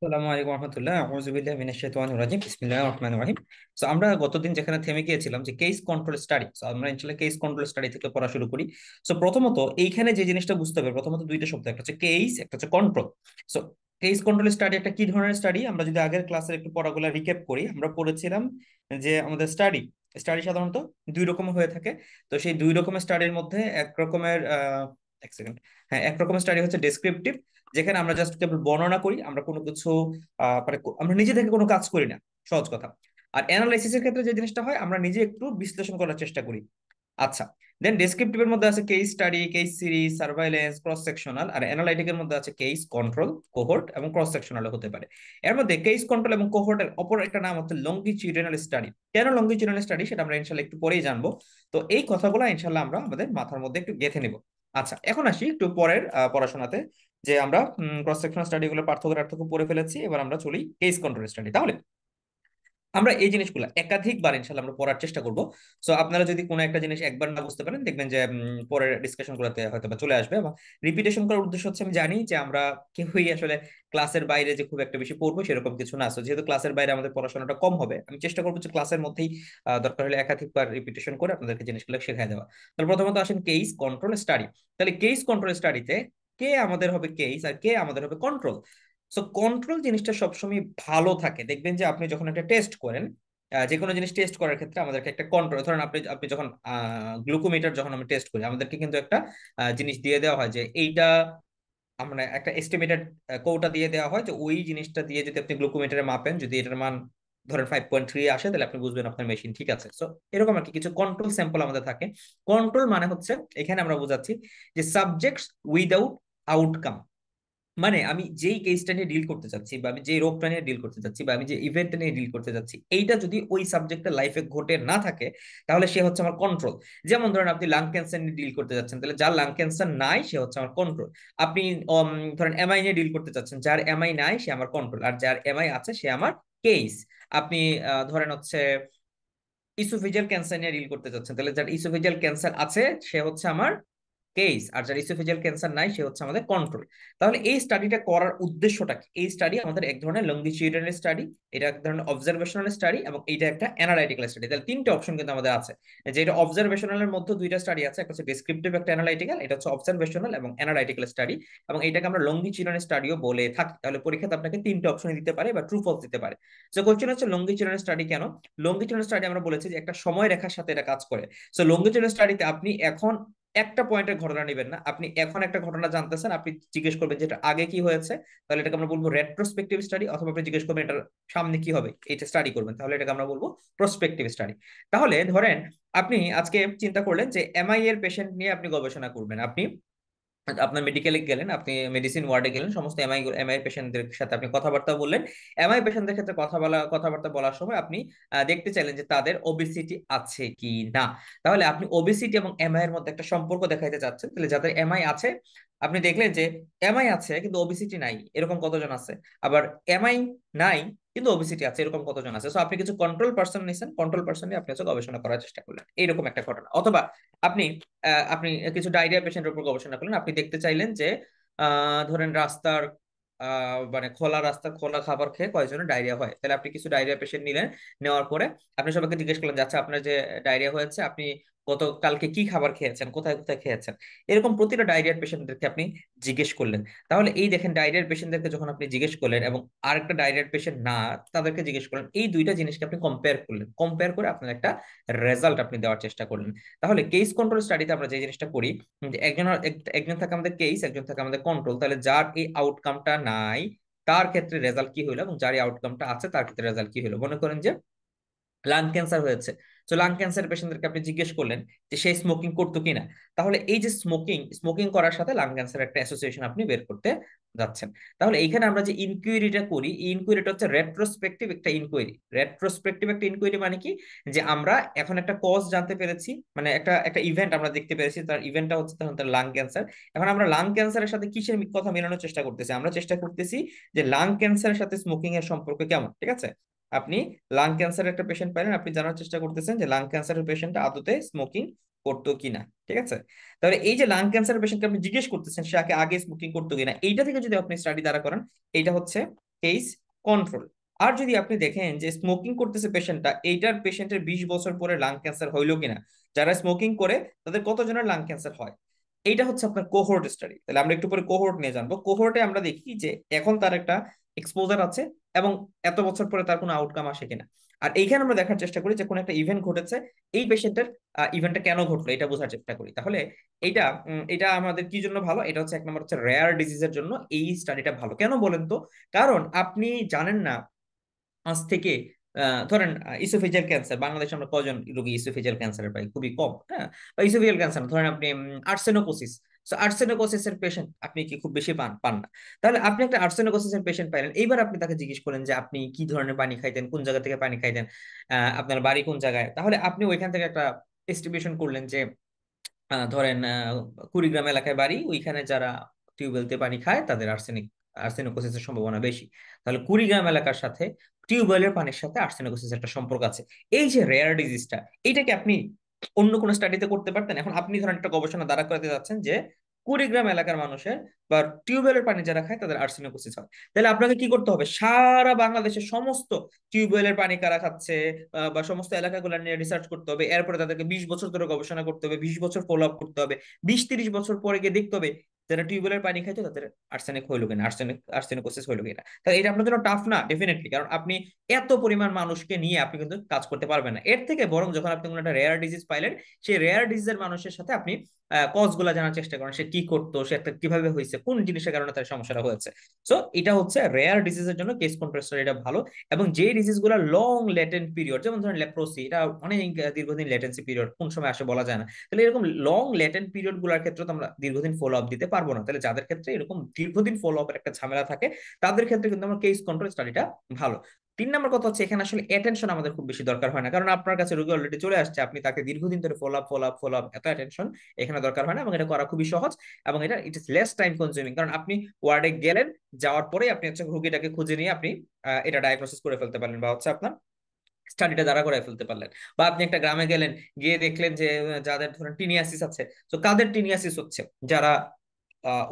আসসালামু আলাইকুম রহমতুল্লাহ, আউযু বিল্লাহি মিনাশ শাইতানির রাজিম, বিসমিল্লাহির রহমানির রহিম। সো আমরা গতদিন যেখানে থেমে গিয়েছিলাম যে কেস কন্ট্রোল স্টাডি, সো আমরা ইনশাআল্লাহ কেস কন্ট্রোল স্টাডি থেকে পড়া শুরু করি। সো প্রথমত এইখানে যে জিনিসটা বুঝতে হবে, প্রথমত দুইটা শব্দ, একটা হচ্ছে কেস, একটা হচ্ছে control. So case control study একটা কি ধরনের স্টাডি? আমরা যদি আগের ক্লাসের একটু পড়াগুলো রিক্যাপ করি, আমরা পড়েছিলাম যে আমাদের স্টাডি স্টাডি সাধারণত দুই রকম হয়ে থাকে। তো সেই দুই রকমের স্টাডির মধ্যে এক রকমের এক সেকেন্ড, হ্যাঁ, এক রকমের স্টাডি হচ্ছে ডেসক্রিপটিভ, যেখানে আমরা জাস্ট কেবল বর্ণনা করি, আমরা কোনো কিছু মানে আমরা নিজে থেকে কোনো কাজ করি না, সহজ কথা। আর অ্যানালাইসিসের ক্ষেত্রে যে জিনিসটা হয়, আমরা নিজে একটু বিশ্লেষণ করার চেষ্টা করি। আচ্ছা, দেন ডেসক্রিপটিভের মধ্যে আছে case study, case series, surveillance, cross sectional. আর অ্যানালাইটিকের মধ্যে আছে কেস কন্ট্রোল, কোহর্ট এবং ক্রস সেকশনাল হতে পারে। এর মধ্যে কেস কন্ট্রোল এবং কোহর্টের অপর একটা নাম হচ্ছে লঙ্গিটিউডিনাল স্টাডি। কেন লঙ্গিটিউডিনাল স্টাডি সেটা আমরা ইনশাল্লাহ একটু পরেই জানবো। তো এই কথাগুলো ইনশাল্লাহ আমরা আমাদের মাথার মধ্যে একটু গেঁথে নিব। আচ্ছা, এখন আসি একটু পরের পড়াশোনাতে, যে আমরা ক্রস সেকশনাল স্টাডি গুলো পার্থক্য পড়ে ফেলেছি, এবার আমরা চলি কেস কন্ট্রোল স্টাডি। তাহলে আমরা এই জিনিসগুলো একাধিকবার ইনশাল্লাহ আমরা পড়ার চেষ্টা করব। সো আপনারা যদি কোনো একটা জিনিস একবার না বুঝতে পারেন, দেখবেন যে পরের ডিসকাশন গুলোতে হয়তো বা চলে আসবে। এবং রিপিটেশন করার উদ্দেশ্য হচ্ছে, আমি জানি যে আমরা কেউই আসলে ক্লাসের বাইরে যে খুব একটা বেশি পড়বো সেরকম কিছু না। So, যেহেতু ক্লাসের বাইরে আমাদের পড়াশোনাটা কম হবে, আমি চেষ্টা করবো যে ক্লাসের মধ্যেই দরকার হলে একাধিকবার রিপিটেশন করে আপনাদেরকে জিনিসগুলো শেখায় দেওয়া। তাহলে প্রথমত আসেন কেস কন্ট্রোল স্টাডি। তাহলে কেস কন্ট্রোল স্টাডিতে কে আমাদের হবে কেস আর কে আমাদের হবে কন্ট্রোল। সো কন্ট্রোল জিনিসটা সবসময় ভালো থাকে। দেখবেন যে আপনি যখন একটা টেস্ট করেন, যে কোনো জিনিস টেস্ট করার ক্ষেত্রে আমাদেরকে একটা কন্ট্রোল, ধরেন আপনি আপনি যখন গ্লুকোমিটার যখন আমরা টেস্ট করি, আমাদেরকে কিন্তু একটা জিনিস দিয়ে দেওয়া হয় যে এইটা, আমরা একটা এস্টিমেটেড কৌটা দিয়ে দেওয়া হয় যে ওই জিনিসটা দিয়ে যদি আপনি গ্লুকোমিটারে মাপেন, যদি এটার মান ধরেন 5.3 আসে, তাহলে আপনি বুঝবেন আপনার মেশিন ঠিক আছে। সো এরকম আর কি কিছু কন্ট্রোল স্যাম্পল আমাদের থাকে। কন্ট্রোল মানে হচ্ছে, এখানে আমরা বোঝাচ্ছি যে সাবজেক্টস উইদাউট আউটকাম। মানে আমি যেই কেসটা নিয়ে ডিল করতে চাচ্ছি, বা আমি যে রোগটা নিয়ে ডিল করতে চাচ্ছি, বা আমি যে ইভেন্টটা নিয়ে ডিল করতে চাচ্ছি, এইটা যদি ওই সাবজেক্টের লাইফে ঘটে না থাকে, তাহলে সে হচ্ছে আমার কন্ট্রোল। যেমন ধরেন আপনি লাং ক্যান্সার নিয়ে ডিল করতে যাচ্ছেন, তাহলে যার লাং ক্যান্সার নাই সে হচ্ছে আমার কন্ট্রোল। আপনি ধরেন এমআই নিয়ে ডিল করতে চাচ্ছেন, যার এমআই নাই সে আমার কন্ট্রোল, আর যার এমআই আছে সে আমার কেস। আপনি ধরেন হচ্ছে ইসোফেজিয়াল ক্যান্সার নিয়ে ডিল করতে চাচ্ছেন, তাহলে যার ইসোফেজিয়াল ক্যান্সার আছে সে হচ্ছে আমার কেস, আর যার ইসোফেজিয়াল ক্যান্সার নাই সে হচ্ছে আমাদের কন্ট্রোল। তাহলে এই স্টাডিটা করার উদ্দেশ্যটা কি? এই স্টাডি আমাদের এক ধরনের লঙ্গিটিউডিনাল স্টাডি, এটা এক ধরনের অবজারভেশনাল স্টাডি, এবং এইটা একটা অ্যানালাইটিক্যাল স্টাডি। তাহলে তিনটে অপশন কিন্তু আমাদের আছে। যেটা অবজারভেশনালের মধ্যে দুইটা স্টাডি আছে, একটা হচ্ছে ডেসক্রিপটিভ, একটা অ্যানালাইটিক্যাল। এটা হচ্ছে অবজারভেশনাল এবং অ্যানালাইটিক্যাল স্টাডি, এবং এইটাকে আমরা লঙ্গিটিউডিনাল স্টাডিও বলে থাকি। তাহলে পরীক্ষাতে আপনাকে তিনটে অপশন দিতে পারে বা ট্রু ফলস দিতে পারে। তো কোশ্চেন হচ্ছে লঙ্গিটিউডিনাল স্টাডি কেন? লঙ্গিটিউডিনাল স্টাডি আমরা বলেছি যে একটা সময় রেখার সাথে এটা কাজ করে। সো লঙ্গিটিউডিনাল স্টাডিতে আপনি এখন একটা পয়েন্টের ঘটনা নেবেন না, আপনি এখন একটা ঘটনা জানতেছেন, আপনি জিজ্ঞেস করবেন যে এটা আগে কি হয়েছে, তাহলে এটাকে আমরা বলবো রেট্রোস্পেক্টিভ স্টাডি। অথবা আপনি জিজ্ঞেস করবেন এটার সামনে কি হবে, এটা স্টাডি করবেন, তাহলে এটাকে আমরা বলবো প্রসপেক্টিভ স্টাডি। তাহলে ধরেন আপনি আজকে চিন্তা করলেন যে এমআই এর পেশেন্ট নিয়ে আপনি গবেষণা করবেন। আপনি আপনার মেডিকেলে গেলেন, আপনি মেডিসিন ওয়ার্ডে গেলেন, সমস্ত এমআই পেশেন্টদের সাথে আপনি কথাবার্তা বললেন। এমআই পেশেন্টদের ক্ষেত্রে কথাবার্তা বলার সময় আপনি দেখতে চাইলেন যে তাদের ওবেসিটি আছে কি না। তাহলে আপনি ওবেসিটি এবং এমআই এর মধ্যে একটা সম্পর্ক দেখাইতে চাচ্ছেন। তাহলে যাদের এমআই আছে, আপনি দেখলেন যে এমআই আছে কিন্তু ওবেসিটি নাই, এরকম কতজন আছে? আবার এমআই নাই কিন্তু ওবেসিটি আছে, এরকম কতজন আছে? সো আপনি কিছু কন্ট্রোল পার্সন নিছেন, কন্ট্রোল পার্সন নিয়ে আপনি হচ্ছে গবেষণা করার চেষ্টা করলেন, এইরকম একটা ঘটনা। অথবা আপনি আপনি কিছু ডায়রিয়া পেশেন্টের উপর গবেষণা করলেন, আপনি দেখতে চাইলেন যে ধরেন রাস্তার মানে খোলা রাস্তার খোলা খাবার খেয়ে কয়জনের ডায়রিয়া হয়। তাহলে আপনি কিছু ডায়রিয়া পেশেন্ট নিলেন, নেওয়ার পরে আপনি সবাইকে জিজ্ঞেস করলেন যে আচ্ছা, আপনার যে ডায়রিয়া হয়েছে, আপনি গতকালকে কি খাবার খেয়েছেন, কোথায় কোথায় খেয়েছেন। এরকম প্রতিটা ডায়রিয়ার পেশেন্টদেরকে আপনি জিজ্ঞেস করলেন। তাহলে এই দেখেন, ডায়রিয়ার পেশেন্টদেরকে যখন আপনি জিজ্ঞেস করলেন এবং আরেকটা ডায়রিয়ার পেশেন্ট না তাদেরকে জিজ্ঞেস করলেন, এই দুইটা জিনিসকে আপনি কম্পেয়ার করলেন, কম্পেয়ার করে আপনার একটা রেজাল্ট আপনি দেওয়ার চেষ্টা করলেন। তাহলে কেস কন্ট্রোল স্টাডিতে আমরা যে জিনিসটা করি, যে একজন থাকে আমাদের কেস, একজন থাকে আমাদের কন্ট্রোল। তাহলে যার এই আউটকামটা নাই তার ক্ষেত্রে রেজাল্ট কি হলো, এবং যার এই আউটকামটা আছে তার ক্ষেত্রে রেজাল্ট কি হলো। মনে করেন যে লাং ক্যান্সার হয়েছে, তো লাং ক্যান্সার পেশেন্টদেরকে আপনি জিজ্ঞেস করলেন যে সে স্মোকিং করতো কিনা। তাহলে এই যে স্মোকিং স্মোকিং করার সাথে লাং ক্যান্সার একটা অ্যাসোসিয়েশন আপনি বের করতে যাচ্ছেন। তাহলে এইখানে আমরা যে ইনকোয়ারিটা করি, এই ইনকোয়ারিটা হচ্ছে রেট্রোস্পেক্টিভ একটা ইনকোয়ারি। রেট্রোস্পেক্টিভ একটা ইনকোয়ারি মানে কি? যে আমরা এখন একটা কজ জানতে পেরেছি, মানে একটা একটা ইভেন্ট আমরা দেখতে পেরেছি, তার ইভেন্টটা হচ্ছে তখন তার লাং ক্যান্সার। এখন আমরা লাং ক্যান্সারের সাথে কিসের কথা মেলানোর চেষ্টা করতেছি? আমরা চেষ্টা করতেছি যে লাং ক্যান্সারের সাথে স্মোকিং এর সম্পর্ক কেমন। ঠিক আছে, আপনি লাং ক্যান্সারের একটা পেশেন্ট পাইলেন, আপনি জানার চেষ্টা করতেছেন যে লাং ক্যান্সারের পেশেন্টটা আদতে স্মোকিং করতো কিনা। ঠিক আছে, তাহলে এই যে লাং ক্যান্সারের পেশেন্টকে আপনি জিজ্ঞেস করতেছেন সে আগে আগে স্মোকিং করতো কিনা, এইটা থেকে যদি আপনি স্টাডি দ্বারা করেন, এইটা হচ্ছে কেস কন্ট্রোল। আর যদি আপনি দেখেন যে স্মোকিং করতেছে পেশেন্টটা, এইটার পেশেন্টের 20 বছর পরে লাং ক্যান্সার হইলো কিনা, যারা স্মোকিং করে তাদের কতজনের লাং ক্যান্সার হয়, এইটা হচ্ছে আপনার কোহোর্ট স্টাডি। তাহলে আমরা একটু পরে কোহোর্ট নিয়ে জানবো। কোহোর্টে আমরা দেখি যে এখন তার একটা এক্সপোজার আছে এবং এত বছর পরে তার কোনো আউটকাম আসে কিনা। আর এইখানে আমরা দেখার চেষ্টা করি যে কোনো একটা ইভেন্ট ঘটেছে, এই পেশেন্টের ইভেন্টটা কেন ঘটলো এটা বোঝার চেষ্টা করি। তাহলে এটা আমাদের কি জন্য ভালো, এটা হচ্ছে এক নম্বর হচ্ছে রেয়ার ডিজিজের জন্য এই স্টাডিটা ভালো। কেন বলেন তো? কারণ আপনি জানেন না আজ থেকে ধরেন ইসোফেজিয়াল ক্যান্সার, বাংলাদেশে আমরা কজন রোগী ইসোফেজিয়াল ক্যান্সারের পাই? খুবই কম। হ্যাঁ, বা ইসোফেজিয়াল ক্যান্সার ধরেন আপনি আর্সেনোকোসিস, আর্সেনোকোসিস এর পেশেন্ট আপনি কি খুব বেশি পান? পান না। তাহলে আপনি একটা আর্সেনোকোসিস এর পেশেন্ট পাইলেন, এইবার আপনি তাকে জিজ্ঞেস করেন যে আপনি কি ধরনের পানি খাইতেন, কোন জায়গা থেকে পানি খাইতেন, আপনার বাড়ি কোন জায়গায়, তাহলে আপনি ওইখান থেকে একটা এস্টিমেশন করলেন যে ধরেন কুড়িগ্রাম এলাকায় বাড়ি, ওইখানে যারা টিউবওয়েলতে পানি খায় তাদের আর্সেনিকোসিসের সম্ভাবনা বেশি। তাহলে কুড়িগ্রাম এলাকার সাথে টিউবওয়েলের পানির সাথে আর্সেনিকোসিসের একটা সম্পর্ক আছে। এই যে রেয়ার ডিজিজটা, এইটাকে আপনি অন্য কোনো স্টাডিতে করতে পারতেন। এখন আপনি ধরেন একটা গবেষণা দাঁড়া করাতে যাচ্ছেন যে কুড়িগ্রাম এলাকার মানুষের বা টিউবওয়েলের পানি যারা খায় তাদের আর্সেনিকোসিস হয়। তাহলে আপনাকে কি করতে হবে? সারা বাংলাদেশের সমস্ত টিউবওয়েলের পানি কারা খাচ্ছে বা সমস্ত এলাকাগুলো নিয়ে রিসার্চ করতে হবে। এরপরে তাদেরকে 20 বছর ধরে গবেষণা করতে হবে, 20 বছর ফলো আপ করতে হবে, 20-30 বছর পরে গিয়ে দেখতে হবে যারা টিউবওয়েলের পানি খাইতো তাদের আর্সেনিক হইলো কিনা, আর্সেনিকোসিস হইলো কিনা। তাহলে এটা আপনার জন্য টাফ না? ডেফিনেটলি। কারণ আপনি এত পরিমাণ মানুষকে নিয়ে আপনি কিন্তু কাজ করতে পারবেন না। এর থেকে বরং যখন আপনি কোনো একটা রেয়ার ডিজিজ পাইলেন, সেই রেয়ার ডিজিজের মানুষের সাথে আপনি কজ গুলা জানার চেষ্টা করেন, সে কি করতো, সে একটা কিভাবে হয়েছে, কোন জিনিসের কারণে তার সমস্যাটা হয়েছে। সো এটা হচ্ছে রেয়ার ডিজিজের জন্য কেস কন্ট্রোল স্টাডিটা ভালো। এবং যে ডিজিজ গুলা লং লেটেন্ট পিরিয়ড, যেমন ধরেন লেপ্রোসি, এটা অনেক দীর্ঘদিন লেটেন্সি পিরিয়ড, কোন সময় আসে বলা যায় না। তাহলে এরকম লং লেটেন্ট পিরিয়ড গুলার ক্ষেত্রে তো আমরা দীর্ঘদিন ফলো আপ দিতে পারবো না। তাহলে যাদের ক্ষেত্রে এরকম দীর্ঘদিন ফলো আপের একটা ঝামেলা থাকে, তাদের ক্ষেত্রে কিন্তু আমার কেস কন্ট্রোল স্টাডিটা ভালো। 3 নম্বর কথা হচ্ছে এখানে আসলে অ্যাটেনশন আমাদের খুব বেশি দরকার হয় না, কারণ আপনার কাছে রোগী অলরেডি চলে আসছে, আপনি তাকে দীর্ঘদিন ধরে follow up follow up follow up, এত অ্যাটেনশন এখানে দরকার হয় না এবং এটা করা খুবই সহজ। এবং এটা ইট ইস লেস টাইম কনজিউমিং, কারণ আপনি ওয়ার্ডে গেলেন, যাওয়ার পরে আপনি হচ্ছে রোগীটাকে খুঁজে নিয়ে আপনি এটা ডায়াগনোসিস করে ফেলতে পারলেন, বা হচ্ছে আপনার স্টাডিটা দ্বারা করে ফেলতে পারলেন। বা আপনি একটা গ্রামে গেলেন, গিয়ে দেখলেন যে যাদের ধরেন টিনিয়াসিস আছে, তো কাদের টিনিয়াসিস হচ্ছে, যারা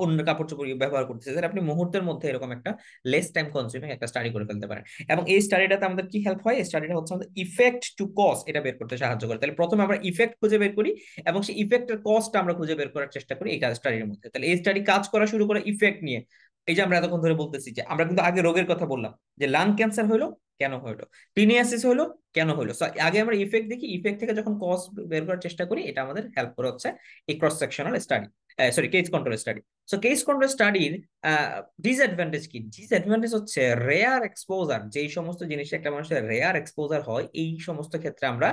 অন্য কাপড় চোপড় ব্যবহার করতেছে, তাহলে আপনি মুহূর্তের মধ্যে এরকম একটা লেস টাইম কনজিউমিং একটা স্টাডি করে ফেলতে পারেন। এবং এই স্টাডিটাতে আমাদের কি হেল্প হয়? এই স্টাডিটা হচ্ছে আমাদের ইফেক্ট টু কজ এটা বের করতে সাহায্য করে। তাহলে প্রথমে আমরা ইফেক্ট খুঁজে বের করি এবং সেই ইফেক্টের কজটা আমরা খুঁজে বের করার চেষ্টা করি এই স্টাডির মধ্যে। তাহলে এই স্টাডি কাজ করা শুরু করে ইফেক্ট নিয়ে। এই যে আমরা এতক্ষণ ধরে বলতেছি যে আমরা কিন্তু আগে রোগের কথা বললাম, যে লাং ক্যান্সার হলো কেন হলো, টিনিয়াসিস হলো কেন হলো। সো আগে আমরা ইফেক্ট দেখি, ইফেক্ট থেকে যখন কজ বের করার চেষ্টা করি, এটা আমাদের হেল্প করে হচ্ছে এই cross sectional study, sorry case control study. So case control স্টাডির ডিসঅ্যাডভান্টেজ কি? ডিসঅ্যাডভান্টেজ হচ্ছে রেয়ার এক্সপোজার, যেই সমস্ত জিনিসে একটা মানুষের রেয়ার এক্সপোজার হয়, এই সমস্ত ক্ষেত্রে আমরা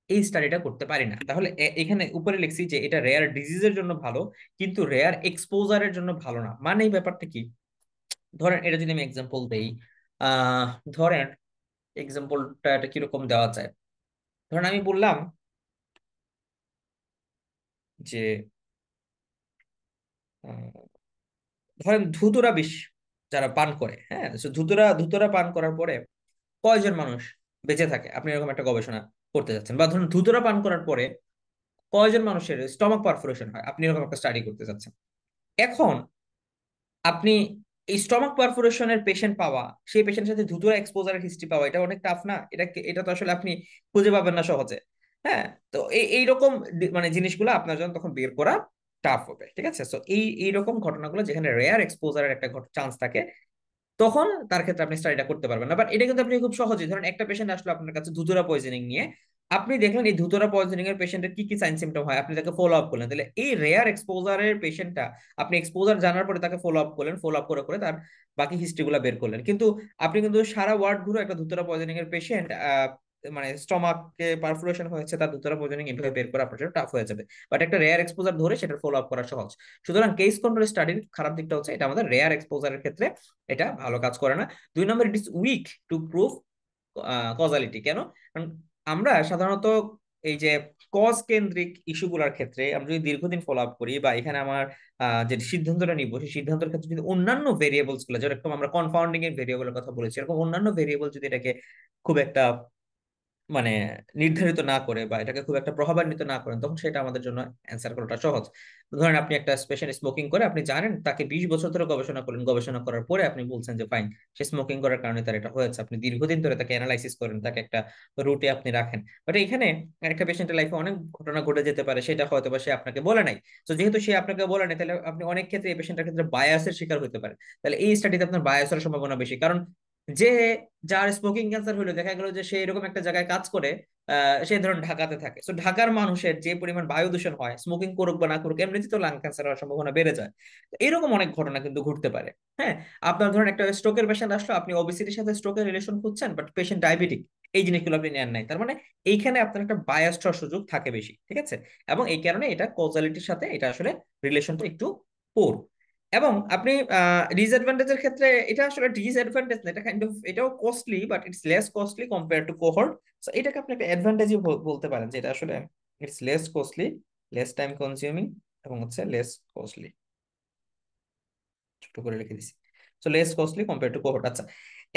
এই স্টাডিটা করতে পারি না। তাহলে এখানে উপরে লিখছি যে এটা রেয়ার ডিজিজের জন্য ভালো, কিন্তু রেয়ার এক্সপোজারের জন্য ভালো না। মানে এই ব্যাপারটা কি? ধরেন এটা যদি আমি এক্সাম্পল দেই, আহ ধরেন এক্সাম্পলটা এটা কিরকম দেওয়া যায়, ধরেন আমি বললাম যে আহ, ধরেন ধুতুরা বিষ যারা পান করে, হ্যাঁ, so ধুতুরা ধুতুরা পান করার পরে কয়জন মানুষ বেঁচে থাকে, আপনি এরকম একটা গবেষণা করতে যাচ্ছেন। বা ধরুন ধুতুরা পান করার পরে কয়জন মানুষের স্টমাক পারফোরেশন হয়, আপনি এরকম একটা স্টাডি করতে যাচ্ছেন। এখন আপনি এই স্টমাক পারফোরেশনের পেশেন্ট পাওয়া, সেই পেশেন্টের সাথে ধুতুরা এক্সপোজারের হিস্ট্রি পাওয়া, এটা অনেক টাফ না? এটা তো আসলে আপনি খুঁজে পাবেন না সহজে। হ্যাঁ, তো এইরকম মানে জিনিসগুলো আপনার জন্য তখন বের করা টাফ হবে। ঠিক আছে, তো এইরকম ঘটনাগুলো যেখানে রেয়ার এক্সপোজারের একটা চান্স থাকে, তখন তার ক্ষেত্রে আপনি স্টাডিটা করতে পারবেন না। বাট এটা কিন্তু আপনি খুব সহজেই, ধরেন একটা পেশেন্ট আসলো আপনার কাছে ধুতুরা পয়জনিং নিয়ে, আপনি দেখলেন এই ধুতুরা পয়জনিং এর পেশেন্টের কি কি সাইন সিমটম হয়, আপনি তাকে ফলো আপ করলেন। তাহলে এই রেয়ার এক্সপোজারের পেশেন্টটা আপনি এক্সপোজার জানার পরে তাকে ফলো আপ করলেন, ফলো আপ করে করে তার বাকি হিস্ট্রি গুলা বের করলেন। কিন্তু আপনি কিন্তু সারা ওয়ার্ড ঘুরে একটা ধুতুরা পয়জনিং এর পেশেন্ট মানে স্টমাকে পারফোরেশন হয়েছে, তার ধুতুরা পয়জনিং এভাবে বের করা আপনার জন্য টাফ হয়ে যাবে। বাট একটা রেয়ার এক্সপোজার ধরে সেটা ফলো আপ করা সহজ। সুতরাং কেস কন্ট্রোল স্টাডির খারাপ দিকটা হচ্ছে এটা আমাদের রেয়ার এক্সপোজারের ক্ষেত্রে এটা ভালো কাজ করে না। 2 নম্বর, ইট ইস উইক টু প্রুভ কজালিটি। কেন? কারণ আমরা সাধারণত এই যে কজ কেন্দ্রিক ইস্যুগুলোর ক্ষেত্রে আমরা যদি দীর্ঘদিন ফলো আপ করি, বা এখানে আমার যে সিদ্ধান্তটা নিব, সেই সিদ্ধান্তের ক্ষেত্রে যদি অন্যান্য ভেরিয়েবলস গুলো, যেরকম আমরা কনফাউন্ডিং এর ভেরিয়েবলের কথা বলেছি, এরকম অন্যান্য ভেরিয়েবল যদি এটাকে খুব একটা মানে নির্ধারিত না করে বা এটাকে খুব একটা প্রভাবান্বিত না করেন, তখন সেটা আমাদের জন্য অ্যান্সার করাটা সহজ। ধরেন আপনি একটা পেশেন্ট স্মোকিং করে, আপনি জানেন তাকে 20 বছর ধরে গবেষণা করলেন, গবেষণা করার পরে আপনি বলছেন যে ফাইন, সে স্মোকিং করার কারণে তার এটা হয়েছে। আপনি দীর্ঘদিন ধরে তাকে অ্যানালাইসিস করেন, তাকে একটা রুটে আপনি রাখেন। বাট এখানে একটা পেশেন্টের লাইফে অনেক ঘটনা ঘটে যেতে পারে, সেটা হয়তো বা সে আপনাকে বলে নাই। তো যেহেতু সে আপনাকে বলে নাই, তাহলে আপনি অনেক ক্ষেত্রে এই পেশেন্টের ক্ষেত্রে বায়াসের শিকার হতে পারে। তাহলে এই স্টাডিতে আপনার বায়াস হওয়ার সম্ভাবনা বেশি, কারণ যে যার স্মোকিং ক্যান্সার হলো, দেখা গেল যে সে এরকম একটা জায়গায় কাজ করে, সে ধরুন ঢাকাতে থাকে, তো ঢাকার মানুষের যে পরিমাণ বায়ু দূষণ হয়, স্মোকিং করুক বা না করুক, এমনিতে তো লাং ক্যান্সার হওয়ার সম্ভাবনা বেড়ে যায়। তো এরকম অনেক ঘটনা কিন্তু ঘটতে পারে। হ্যাঁ, আপনার ধরেন একটা স্ট্রোকের পেশেন্ট আসলো, আপনি ওবেসিটির সাথে স্ট্রোকের রিলেশন খুঁজছেন, বাট পেশেন্ট ডায়াবেটিক, এই জিনিসগুলো আপনি নেন নাই, তার মানে এইখানে আপনার একটা বায়াসড হওয়ার সুযোগ থাকে বেশি। ঠিক আছে, এবং এই কারণে এটা কজালিটির সাথে এটা আসলে রিলেশনটা একটু পোর। এবং আপনি ডিসঅ্যাডভান্টেজের ক্ষেত্রে, এটা আসলে ডিসঅ্যাডভান্টেজ না, এটা কাইন্ড অফ, এটাও costly but it's less costly compare to cohort. So এটাকে আপনি একটা অ্যাডভান্টেজই বলতে পারেন, যে এটা আসলে it's less costly, less time consuming, এবং হচ্ছে লেস কস্টলি। ছোট করে লিখে দিছি। So less costly compare to cohort. আচ্ছা,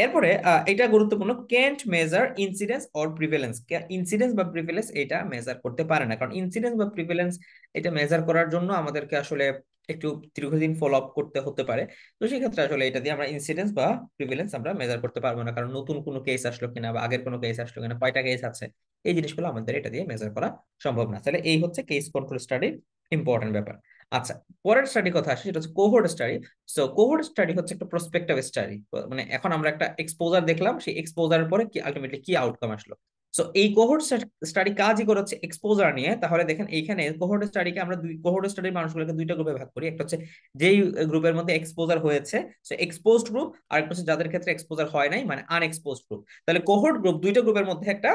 এরপরে এটা গুরুত্বপূর্ণ, can't measure incidence or prevalence. Incidence বা প্রিভেলেন্স এটা মেজার করতে পারে না, কারণ ইনসিডেন্স বা প্রিভেলেন্স এটা মেজার করার জন্য আমাদেরকে আসলে একটু দীর্ঘদিন ফলো আপ করতে হতে পারে। তো সেই ক্ষেত্রে আসলে এটা দিয়ে আমরা ইনসিডেন্স বা প্রিভেলেন্স আমরা মেজার করতে পারবো না, কারণ নতুন কোনো কেস আসলো কিনা বা আগের কোনো কেস আসলো কিনা, কয়টা কেস আছে, এই জিনিসগুলো আমাদের এটা দিয়ে মেজার করা সম্ভব না। তাহলে এই হচ্ছে কেস কন্ট্রোল স্টাডির ইম্পর্টেন্ট ব্যাপার। আচ্ছা, পরের স্টাডি কথা আসে, সেটা হচ্ছে cohort study. So cohort study হচ্ছে একটা প্রসপেক্টিভ স্টাডি, মানে এখন আমরা একটা এক্সপোজার দেখলাম, সেই এক্সপোজারের পরে কি আলটিমেটলি কি আউটকাম আসলো। সো এই কোহোর্ট স্টাডি কাজই করে হচ্ছে এক্সপোজার নিয়ে। তাহলে দেখেন এইখানে কোহোর্ট স্টাডিকে আমরা কোহোর্ট স্টাডির মানুষগুলোকে দুইটা গ্রুপে ভাগ করি। একটা হচ্ছে যেই গ্রুপের মধ্যে এক্সপোজার হয়েছে, সো এক্সপোজড গ্রুপ, আর একটা হচ্ছে যাদের ক্ষেত্রে এক্সপোজার হয় নাই, মানে আনএক্সপোজড গ্রুপ। তাহলে কোহোর্ট গ্রুপ দুইটা গ্রুপের মধ্যে একটা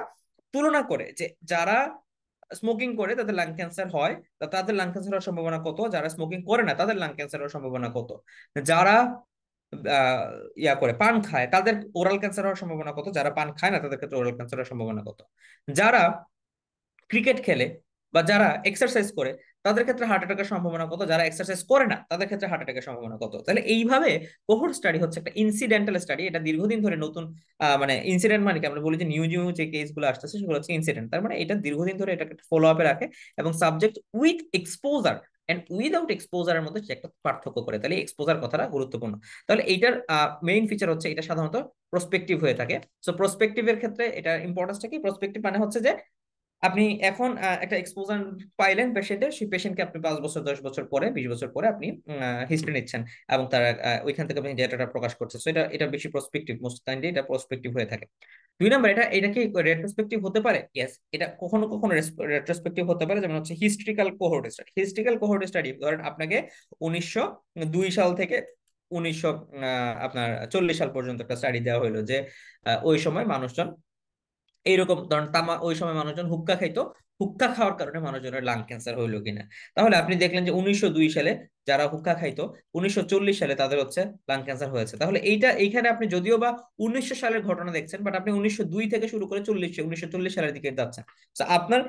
তুলনা করে, যে যারা স্মোকিং করে তাদের লাং ক্যান্সার হয়, তাদের লাং ক্যান্সার হওয়ার সম্ভাবনা কত, যারা স্মোকিং করে না তাদের লাং ক্যান্সার হওয়ার সম্ভাবনা কত, যারা আহ, ইয়া করে পান খায় তাদের ওরাল ক্যান্সার হওয়ার সম্ভাবনা কত, যারা পান খায় না তাদের ক্ষেত্রে ওরাল ক্যান্সার হওয়ার সম্ভাবনা কত, যারা ক্রিকেট খেলে বা যারা এক্সারসাইজ করে তাদের ক্ষেত্রে হার্ট অ্যাটাকের সম্ভাবনা কত, যারা এক্সারসাইজ করে না তাদের ক্ষেত্রে হার্ট অ্যাটাকের সম্ভাবনা কত। তাহলে এইভাবে কোহোর্ট স্টাডি হচ্ছে একটা ইনসিডেন্টাল স্টাডি, এটা দীর্ঘদিন ধরে নতুন মানে ইনসিডেন্ট মানে কি, আমরা বলি যে নিউ নিউ যে কেসগুলো আসতেছে সেগুলো হচ্ছে ইনসিডেন্ট, তার মানে এটা দীর্ঘদিন ধরে এটাকে ফলো আপে রাখে, এবং subject with exposure and without এক্সপোজারের মধ্যে সে একটা পার্থক্য করে। তাহলে এক্সপোজার কথাটা গুরুত্বপূর্ণ। তাহলে এইটার মেইন ফিচার হচ্ছে এটা সাধারণত প্রসপেক্টিভ হয়ে থাকে। সো প্রসপেক্টিভের ক্ষেত্রে এটা ইম্পর্টেন্সটা কি, প্রসপেক্টিভ মানে হচ্ছে যে আপনি এখন একটা এক্সপোজার পাইলেন পেশেন্টের, সেই পেশেন্টকে আপনি 5 বছর 10 বছর পরে 20 বছর পরে আপনি হিস্ট্রি নিচ্ছেন, এবং তার ওইখান থেকে আপনি ডেটাটা প্রকাশ করছেন। সো এটা এটা বেশি প্রসপেক্টিভ, মোস্ট কাইন্ডলি এটা প্রসপেক্টিভ হয়ে থাকে। 2 নম্বর, এটা এটা কি রেট্রোস্পেক্টিভ হতে পারে? ইয়েস, এটা কখনো কখনো রেট্রোস্পেক্টিভ হতে পারে, যেমন হচ্ছে historical cohort study. Historical cohort study ধরেন আপনাকে 1902 সাল থেকে 1900 আপনার 40 সাল পর্যন্ত একটা স্টাডি দেওয়া হলো, যে ওই সময় মানুষজন এইরকম ধরেন ওই সময় মানুষজন হুক্কা খাইতো, হুক্কা খাওয়ার কারণে মানুষজনের লাং ক্যান্সার হইলো কিনা। তাহলে আপনি দেখলেন যে 1902 সালে যারা হুক্কা খাইতো, 1940 সালে তাদের হচ্ছে লাং ক্যান্সার হয়েছে। তাহলে এইখানে আপনি যদিও বা 1900 সালের ঘটনা দেখছেন, বাট আপনি 1902 থেকে শুরু করে 1940 সালের দিকে যাচ্ছেন। তো আপনার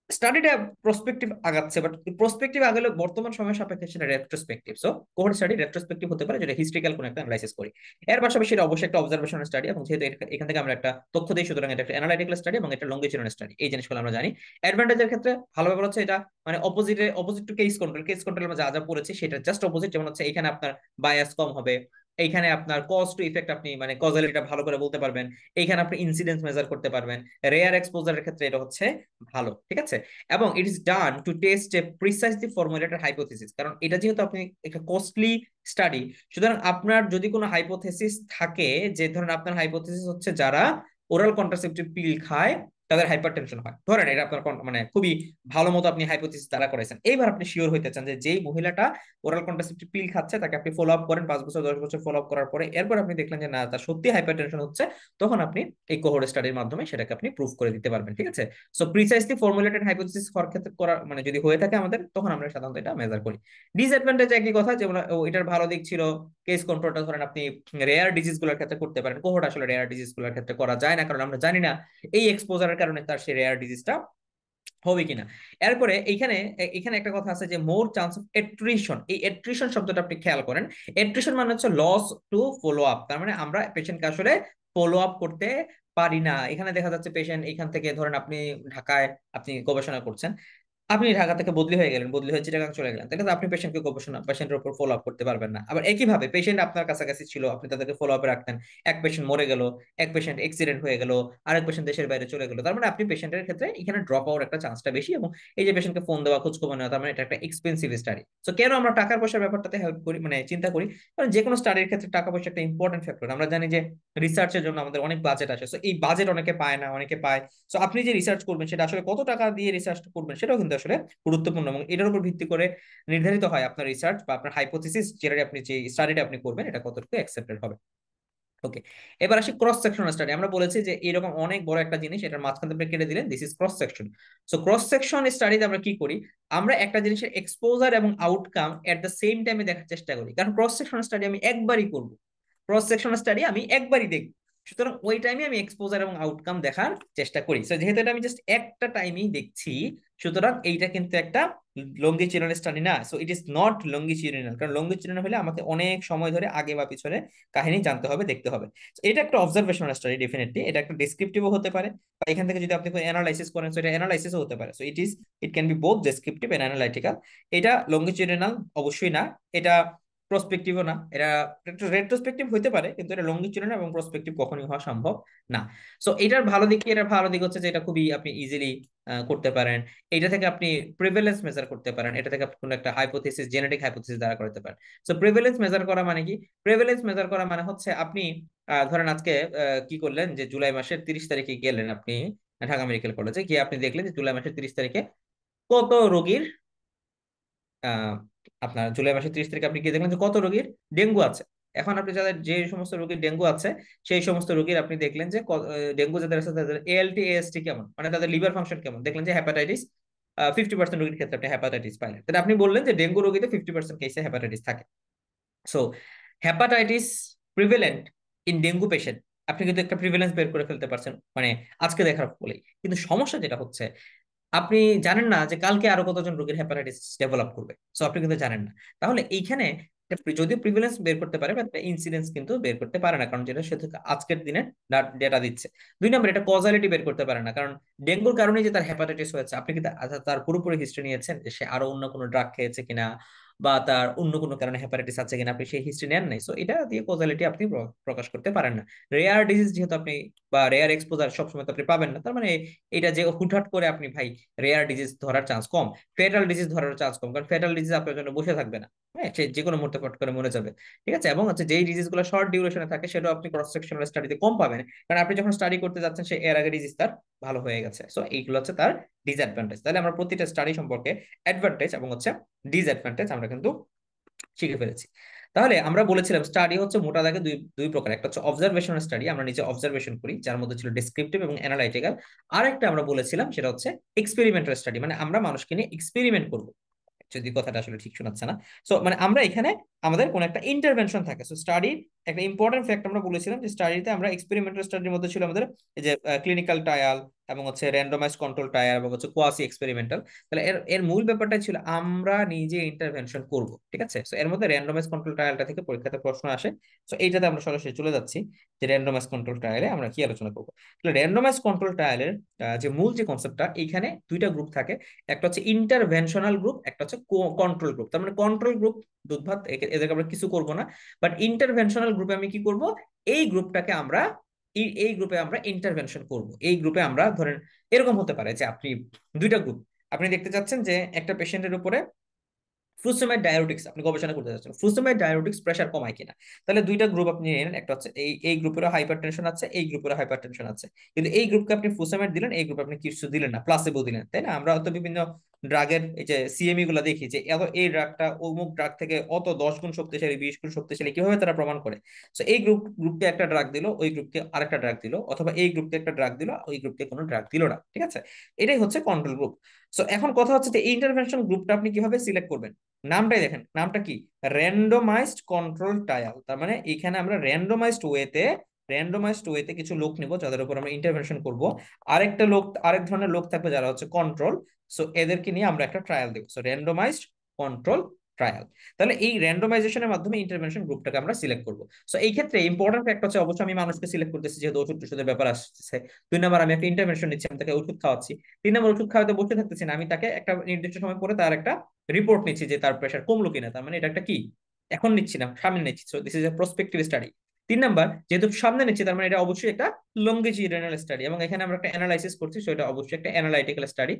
স্টাডিটা প্রসপেক্টিভ আগাচ্ছে, বাট প্রসপেক্টিভ আগালে বর্তমান সময়ের সাপেক্ষে সেটা retrospective. So cohort study retrospective হতে পারে, যেটা হিস্ট্রিক্যাল কোন একটা অ্যানালাইসিস করি। এর পাশাপাশি এটা অবশ্যই একটা অবজারভেশনাল স্টাডি, এবং যেহেতু এখান থেকে আমরা একটা তথ্য দিই, সুতরাং এটা একটা অ্যানালাইটিক্যাল স্টাডি এবং এটা লঙ্গিটিউডনাল স্টাডি। এই জিনিসগুলো আমরা জানি। অ্যাডভান্টেজের ক্ষেত্রে ভালো ব্যাপার হচ্ছে এটা মানে opposite to case control. Case control আমরা যা যা পড়েছি সেটা জাস্ট অপোজিট, যেমন হচ্ছে এখানে আপনার বায়াস কম হবে, এইখানে আপনার কজ টু ইফেক্ট আপনি মানে কজালিটিটা ভালো করে বলতে পারবেন, এইখানে আপনি ইনসিডেন্স মেজার করতে পারবেন। রেয়ার এক্সপোজারের ক্ষেত্রে এটা হচ্ছে ভালো। ঠিক আছে, এবং it is done to test a precisely formulated hypothesis, কারণ এটা যেহেতু আপনি একটা কস্টলি স্টাডি, সুতরাং আপনার যদি কোনো হাইপোথিসিস থাকে, যে ধরেন আপনার হাইপোথিসিস হচ্ছে যারা ওরাল কন্ট্রাসেপটিভ পিল খায় তাদের হাইপারটেনশন হয়, ধরেন এটা আপনার মানে খুবই ভালো মতো আপনি হাইপোথিসিস দ্বারা করেছেন, এইবার আপনি শিওর হইতে চান যে যেই মহিলাটা ওরাল কন্ট্রাসেপটিভ পিল খাচ্ছে তাকে আপনি ফলো আপ করেন 5 বছর 10 বছর ফলো আপ করার পরে, এরপর আপনি দেখলেন যে না তার সত্যি হাইপারটেনশন হচ্ছে, তখন আপনি এই কোহোর্ট স্টাডির মাধ্যমে সেটাকে আপনি প্রুফ করে দিতে পারবেন। ঠিক আছে, সো প্রিসাইসলি ফর্মুলেটেড হাইপোথিসিস হওয়ার ক্ষেত্রে করা মানে যদি হয়ে থাকে আমাদের, তখন আমরা সাধারণত এটা মেজার করি। ডিসঅ্যাডভান্টেজ একই কথা, যেমন এটার ভালো দিক ছিল কেস কন্ট্রোলটা, ধরেন আপনি রেয়ার ডিজিজ গুলোর ক্ষেত্রে করতে পারেন, কোহোর্ট আসলে রেয়ার ডিজিজ গুলোর ক্ষেত্রে করা যায় না, কারণ আমরা জানি না এই এক্সপোজারের কারণে তার সেই রেয়ার ডিজিজটা হবে কিনা। এরপরে এইখানে এখানে একটা কথা আছে যে মোর চান্স অফ এট্রিশন, এই এট্রিশন শব্দটা আপনি খেয়াল করেন। এট্রিশন মানে হচ্ছে লস টু ফলো আপ, তার মানে আমরা পেশেন্টকে আসলে ফলো আপ করতে পারি না। এখানে দেখা যাচ্ছে পেশেন্ট এখান থেকে ধরেন আপনি ঢাকায় আপনি গবেষণা করছেন, আপনি ঢাকা থেকে বদলি হয়ে গেলেন, বদলি হয়ে চিটাগাং চলে গেলেন, তাহলে তো আপনি পেশেন্টকে গবেষণা পেশেন্টের উপর ফলো আপ করতে পারবেন না। আবার একইভাবে পেশেন্ট আপনার কাছাকাছি ছিল, আপনি তাদেরকে ফলো আপে রাখতেন, এক পেশেন্ট মরে গেল, এক পেশেন্ট অ্যাক্সিডেন্ট হয়ে গেল, আরেক পেশেন্ট দেশের বাইরে চলে গেল, তার মানে আপনি পেশেন্টের ক্ষেত্রে এখানে ড্রপ আউট একটা চান্সটা বেশি। এবং এই যে পেশেন্টকে ফোন দেওয়া, খোঁজ খবর নেওয়া, তার মানে এটা একটা এক্সপেন্সিভ স্টাডি। তো কেন আমরা টাকার পয়সার ব্যাপারটাতে হেল্প করি, মানে চিন্তা করি, কারণ যে কোনো স্টাডির ক্ষেত্রে টাকা পয়সা একটা ইম্পর্টেন্ট ফ্যাক্টর। আমরা জানি যে রিসার্চের জন্য আমাদের অনেক বাজেট আসে, তো এই বাজেট অনেকে পায় না, অনেকে পায়। তো আপনি যে রিসার্চ করবেন সেটা আসলে কত টাকা দিয়ে রিসার্চ করবেন সেটাও কিন্তু আসলে গুরুত্বপূর্ণ, এবং এটার উপর ভিত্তি করে নির্ধারিত হয় আপনার রিসার্চ বা আপনার হাইপোথিসিস, যেটা আপনি যে স্টাডিটা আপনি করবেন এটা কতটুকু অ্যাকসেপ্টেড হবে। ওকে, এবার আসি ক্রস সেকশনাল স্টাডি। আমরা বলেছি যে এরকম অনেক বড় একটা জিনিস, এটার মাঝখানে আপনি কেটে দিলেন, this is cross section. So cross section স্টাডিতে আমরা কি করি, আমরা একটা জিনিসের এক্সপোজার এবং আউটকাম এট দ্য সেম টাইমে দেখার চেষ্টা করি, কারণ ক্রস সেকশনাল স্টাডি আমি একবারই করব, ক্রস সেকশনাল স্টাডি আমি একবারই দেখব, সুতরাং ওই টাইমে আমি এক্সপোজার এবং আউটকাম দেখার চেষ্টা করি। সো যেহেতু এটা আমি জাস্ট একটা টাইমেই দেখছি, সুতরাং এইটা কিন্তু একটা লঙ্গিটিউডিনাল স্টাডি না। So it is not longitudinal, কারণ লঙ্গিটিউডিনাল হলে আমাকে অনেক সময় ধরে আগে বা পিছনে কাহিনী জানতে হবে, দেখতে হবে। So, এটা একটা অবজারভেশনাল স্টাডি ডেফিনেটলি, এটা একটা ডেসক্রিপটিভও হতে পারে, বা এখান থেকে যদি আপনি কোনো অ্যানালাইসিস করেন তো এটা অ্যানালাইসিসও হতে পারে। So it can be both descriptive and analytical. এটা লঙ্গিটিউডিনাল অবশ্যই না, এটা প্রসপেক্টিভও না, এটা একটু রেট্রোস্পেক্টিভ হতে পারে, কিন্তু এটা লঙ্গিটিউডিনাল এবং প্রসপেক্টিভ কখনোই হওয়া সম্ভব না। সো এটার ভালো দিক কি, এটার ভালো দিক হচ্ছে যে এটা খুবই আপনি ইজিলি করতে পারেন। এটা থেকে আপনি প্রিভেলেন্স মেজার করতে পারেন, এটা থেকে আপনি কোনো একটা হাইপোথিসিস, জেনেটিক হাইপোথিসিস দ্বারা করতে পারেন। সো প্রিভেলেন্স মেজার করা মানে কি, প্রিভেলেন্স মেজার করা মানে হচ্ছে আপনি ধরেন আজকে কি করলেন, যে জুলাই মাসের 30 তারিখে গেলেন আপনি ঢাকা মেডিকেল কলেজে, গিয়ে আপনি দেখলেন যে জুলাই মাসের 30 তারিখে কত রোগীর আপনার জুলাই মাসের 30 তারিখে আপনি গিয়ে দেখলেন যে কত রোগীর ডেঙ্গু আছে। এখন আপনি যাদের যে সমস্ত রোগীর ডেঙ্গু আছে, সেই সমস্ত রোগীর আপনি দেখলেন যে ডেঙ্গু যাদের আছে তাদের এএলটি এএসটি কেমন, মানে তাদের লিভার ফাংশন কেমন, দেখলেন যে হ্যাপাটাইটিস 50% রোগীর ক্ষেত্রে আপনি হ্যাপাটাইটিস পাইলেন, তাহলে আপনি বললেন যে ডেঙ্গু রোগীতে 50% কেসে হ্যাপাটাইটিস থাকে। So hepatitis prevalent in dengue patient, আপনি কিন্তু একটা প্রিভেলেন্স বের করে ফেলতে পারছেন, মানে আজকে দেখার ফলে। কিন্তু সমস্যা যেটা হচ্ছে, আপনি জানেন না যে কালকে আরো কতজন রোগীর হেপাটাইটিস ডেভেলপ করবে, সো আপনি কিন্তু জানেন না। তাহলে এইখানে যদিও প্রিভিলেন্স বের করতে পারে, বাট ইনসিডেন্স কিন্তু বের করতে পারে না, কারণ যেটা শুধু আজকের দিনে ডেটা দিচ্ছে। 2 নম্বর, এটা কজালিটি বের করতে পারে না, কারণ ডেঙ্গুর কারণে যে তার হেপাটাইটিস হয়েছে, আপনি কি তার পুরোপুরি হিস্ট্রি নিয়েছেন যে সে আরো অন্য কোনো ড্রাগ খেয়েছে কিনা, বা তার অন্য কোনো কারণে হেপাটাইটিস আছে কিনা, আপনি সেই হিস্ট্রি নেন নাই। সো এটা দিয়ে কজালিটি আপনি প্রকাশ করতে পারেন না। রেয়ার ডিজিজ যেহেতু আপনি, বা রেয়ার এক্সপোজার সবসময় তো আপনি পাবেন না, তার মানে এটা যে হুটহাট করে আপনি ভাই রেয়ার ডিজিজ ধরার চান্স কম, ফেটাল ডিজিজ ধরার চান্স কম, কারণ ফেটাল ডিজিজ আপনার জন্য বসে থাকবে না, হ্যাঁ সে যে কোনো মুহূর্তে ফট করে মরে যাবে। ঠিক আছে, এবং হচ্ছে যেই ডিজিজ গুলো শর্ট ডিউরেশনে থাকে সেটাও আপনি ক্রস সেকশনাল স্টাডিতে কম পাবেন, কারণ আপনি যখন স্টাডি করতে যাচ্ছেন সে এর আগে ডিজিজ তার ভালো হয়ে গেছে। সো এইগুলো হচ্ছে তার ডিসঅ্যাডভান্টেজ। তাহলে আমরা প্রতিটা স্টাডি সম্পর্কে অ্যাডভান্টেজ এবং হচ্ছে ডিসঅ্যাডভান্টেজ আমরা কিন্তু শিখে ফেলেছি। তাহলে আমরা বলেছিলাম স্টাডি হচ্ছে মোটা দাগে দুই দুই প্রকার, একটা হচ্ছে অবজারভেশনাল স্টাডি, আমরা নিচে অবজারভেশন করি, যার মধ্যে ছিল ডেসক্রিপটিভ এবং অ্যানালাইটিক্যাল। আরেকটা আমরা বলেছিলাম সেটা হচ্ছে এক্সপেরিমেন্টাল স্টাডি, মানে আমরা মানুষকে নিয়ে এক্সপেরিমেন্ট করব, যদি কথাটা আসলে ঠিক শোনাচ্ছে না। সো মানে আমরা এখানে আমাদের কোন একটা ইন্টারভেনশন থাকে। সো স্টাডির একটা ইম্পর্টেন্ট ফ্যাক্ট আমরা বলেছিলাম যে স্টাডিতে আমরা এক্সপেরিমেন্টাল স্টাডির মধ্যে ছিল আমাদের এই যে ক্লিনিক্যাল ট্রায়াল, এবং হচ্ছে র্যান্ডমাইজ কন্ট্রোল ট্রায়াল, এবং হচ্ছে কোয়াসি এক্সপেরিমেন্টাল। তাহলে এর এর মূল ব্যাপারটা ছিল আমরা নিজে ইন্টারভেনশন করব, ঠিক আছে। সো এর মধ্যে র্যান্ডমাইজ কন্ট্রোল ট্রায়ালটা থেকে পরীক্ষাতে প্রশ্ন আসে। সো এইটাতে আমরা সরাসরি চলে যাচ্ছি যে র্যান্ডমাইজ কন্ট্রোল ট্রায়ালে আমরা কি আলোচনা করবো। তাহলে র্যান্ডমাইজ কন্ট্রোল ট্রায়ালের যে মূল যে কনসেপ্টটা, এইখানে দুইটা গ্রুপ থাকে, একটা হচ্ছে ইন্টারভেনশনাল গ্রুপ, একটা হচ্ছে কন্ট্রোল গ্রুপ। তার মানে কন্ট্রোল গ্রুপ দুধভাত, এদেরকে আমরা কিছু করব না, বাট ইন্টারভেনশনাল গ্রুপে আমি কি করব, এই গ্রুপটাকে আমরা এই গ্রুপে আমরা ইন্টারভেনশন করব। এই গ্রুপে আমরা ধরেন এরকম হতে পারে যে আপনি দুইটা গ্রুপ, আপনি দেখতে চাচ্ছেন যে একটা পেশেন্টের উপরে ফ্লুসেমাইড ডায়োটিক্স আপনি গবেষণা করতে যাচ্ছেন, ফ্লুসেমাইড ডায়োটিক্স প্রেসার কমায় কিনা। তাহলে দুইটা গ্রুপ আপনি নিলেন, একটা হচ্ছে এই গ্রুপেরও হাইপারটেনশন আছে, এই গ্রুপেরও হাইপারটেনশন আছে, কিন্তু এই গ্রুপকে আপনি ফ্লুসেমাইড দিলেন, এই গ্রুপে আপনি কিছু দিলেন না, প্লাসিবো দিলেন, তাই না। আমরা হয়তো বিভিন্ন ড্রাগের এই যে সিএমই গুলো দেখি যে এত এই ড্রাগটা অমুক ড্রাগ থেকে অত 10 গুণ শক্তিশালী, 20 গুণ শক্তিশালী, কিভাবে তারা প্রমাণ করে। তো এই গ্রুপকে একটা ড্রাগ দিল, ওই গ্রুপকে আরেকটা ড্রাগ দিল, অথবা এই গ্রুপকে একটা ড্রাগ দিল, ওই গ্রুপকে কোনো ড্রাগ দিল না, ঠিক আছে। এটাই হচ্ছে কন্ট্রোল গ্রুপ। সো এখন কথা হচ্ছে যে এই ইন্টারভেনশন গ্রুপটা আপনি কিভাবে সিলেক্ট করবেন। নামটাই দেখেন, নামটা কি, র্যান্ডমাইজড কন্ট্রোল ট্রায়াল। তার মানে এখানে আমরা র্যান্ডমাইজড ওয়েতে র্যান্ডমাইজড ওয়েতে কিছু লোক নিব যাদের উপর আমরা ইন্টারভেনশন করব, আরেক ধরনের লোক থাকবে যারা হচ্ছে কন্ট্রোল। সো এদেরকে নিয়ে আমরা একটা ট্রায়াল দেব। So randomized control trial. তাহলে এই র্যান্ডমাইজেশনের মাধ্যমে ইন্টারভেনশন গ্রুপটাকে আমরা সিলেক্ট করব। সো এই ক্ষেত্রে ইম্পর্টেন্ট ফ্যাক্ট হচ্ছে অবশ্যই আমি মানুষকে সিলেক্ট করতেছি যেহেতু ওষুধ টষুধের ব্যাপার আসছে। 2 নাম্বার, আমি একটা ইন্টারভেনশন নিচ্ছি, আমি তাকে ওষুধ খাওয়াচ্ছি। 3 নাম্বার, ওষুধ খাওয়াতে বসে থাকতেছি না, আমি তাকে একটা নির্দিষ্ট সময় পরে তার একটা রিপোর্ট নিচ্ছি যে তার প্রেশার কমলো কিনা। তার মানে এটা একটা কি, এখন নিচ্ছি না, সামনে নিচ্ছি। So this is a prospective study. 3 number, যেহেতু সামনে নিচ্ছি তার মানে এটা অবশ্যই একটা লঙ্গিটিউডিনাল স্টাডি, এবং এখানে আমরা একটা অ্যানালাইসিস করছি, সো এটা অবশ্যই একটা অ্যানালাইটিক্যাল স্টাডি।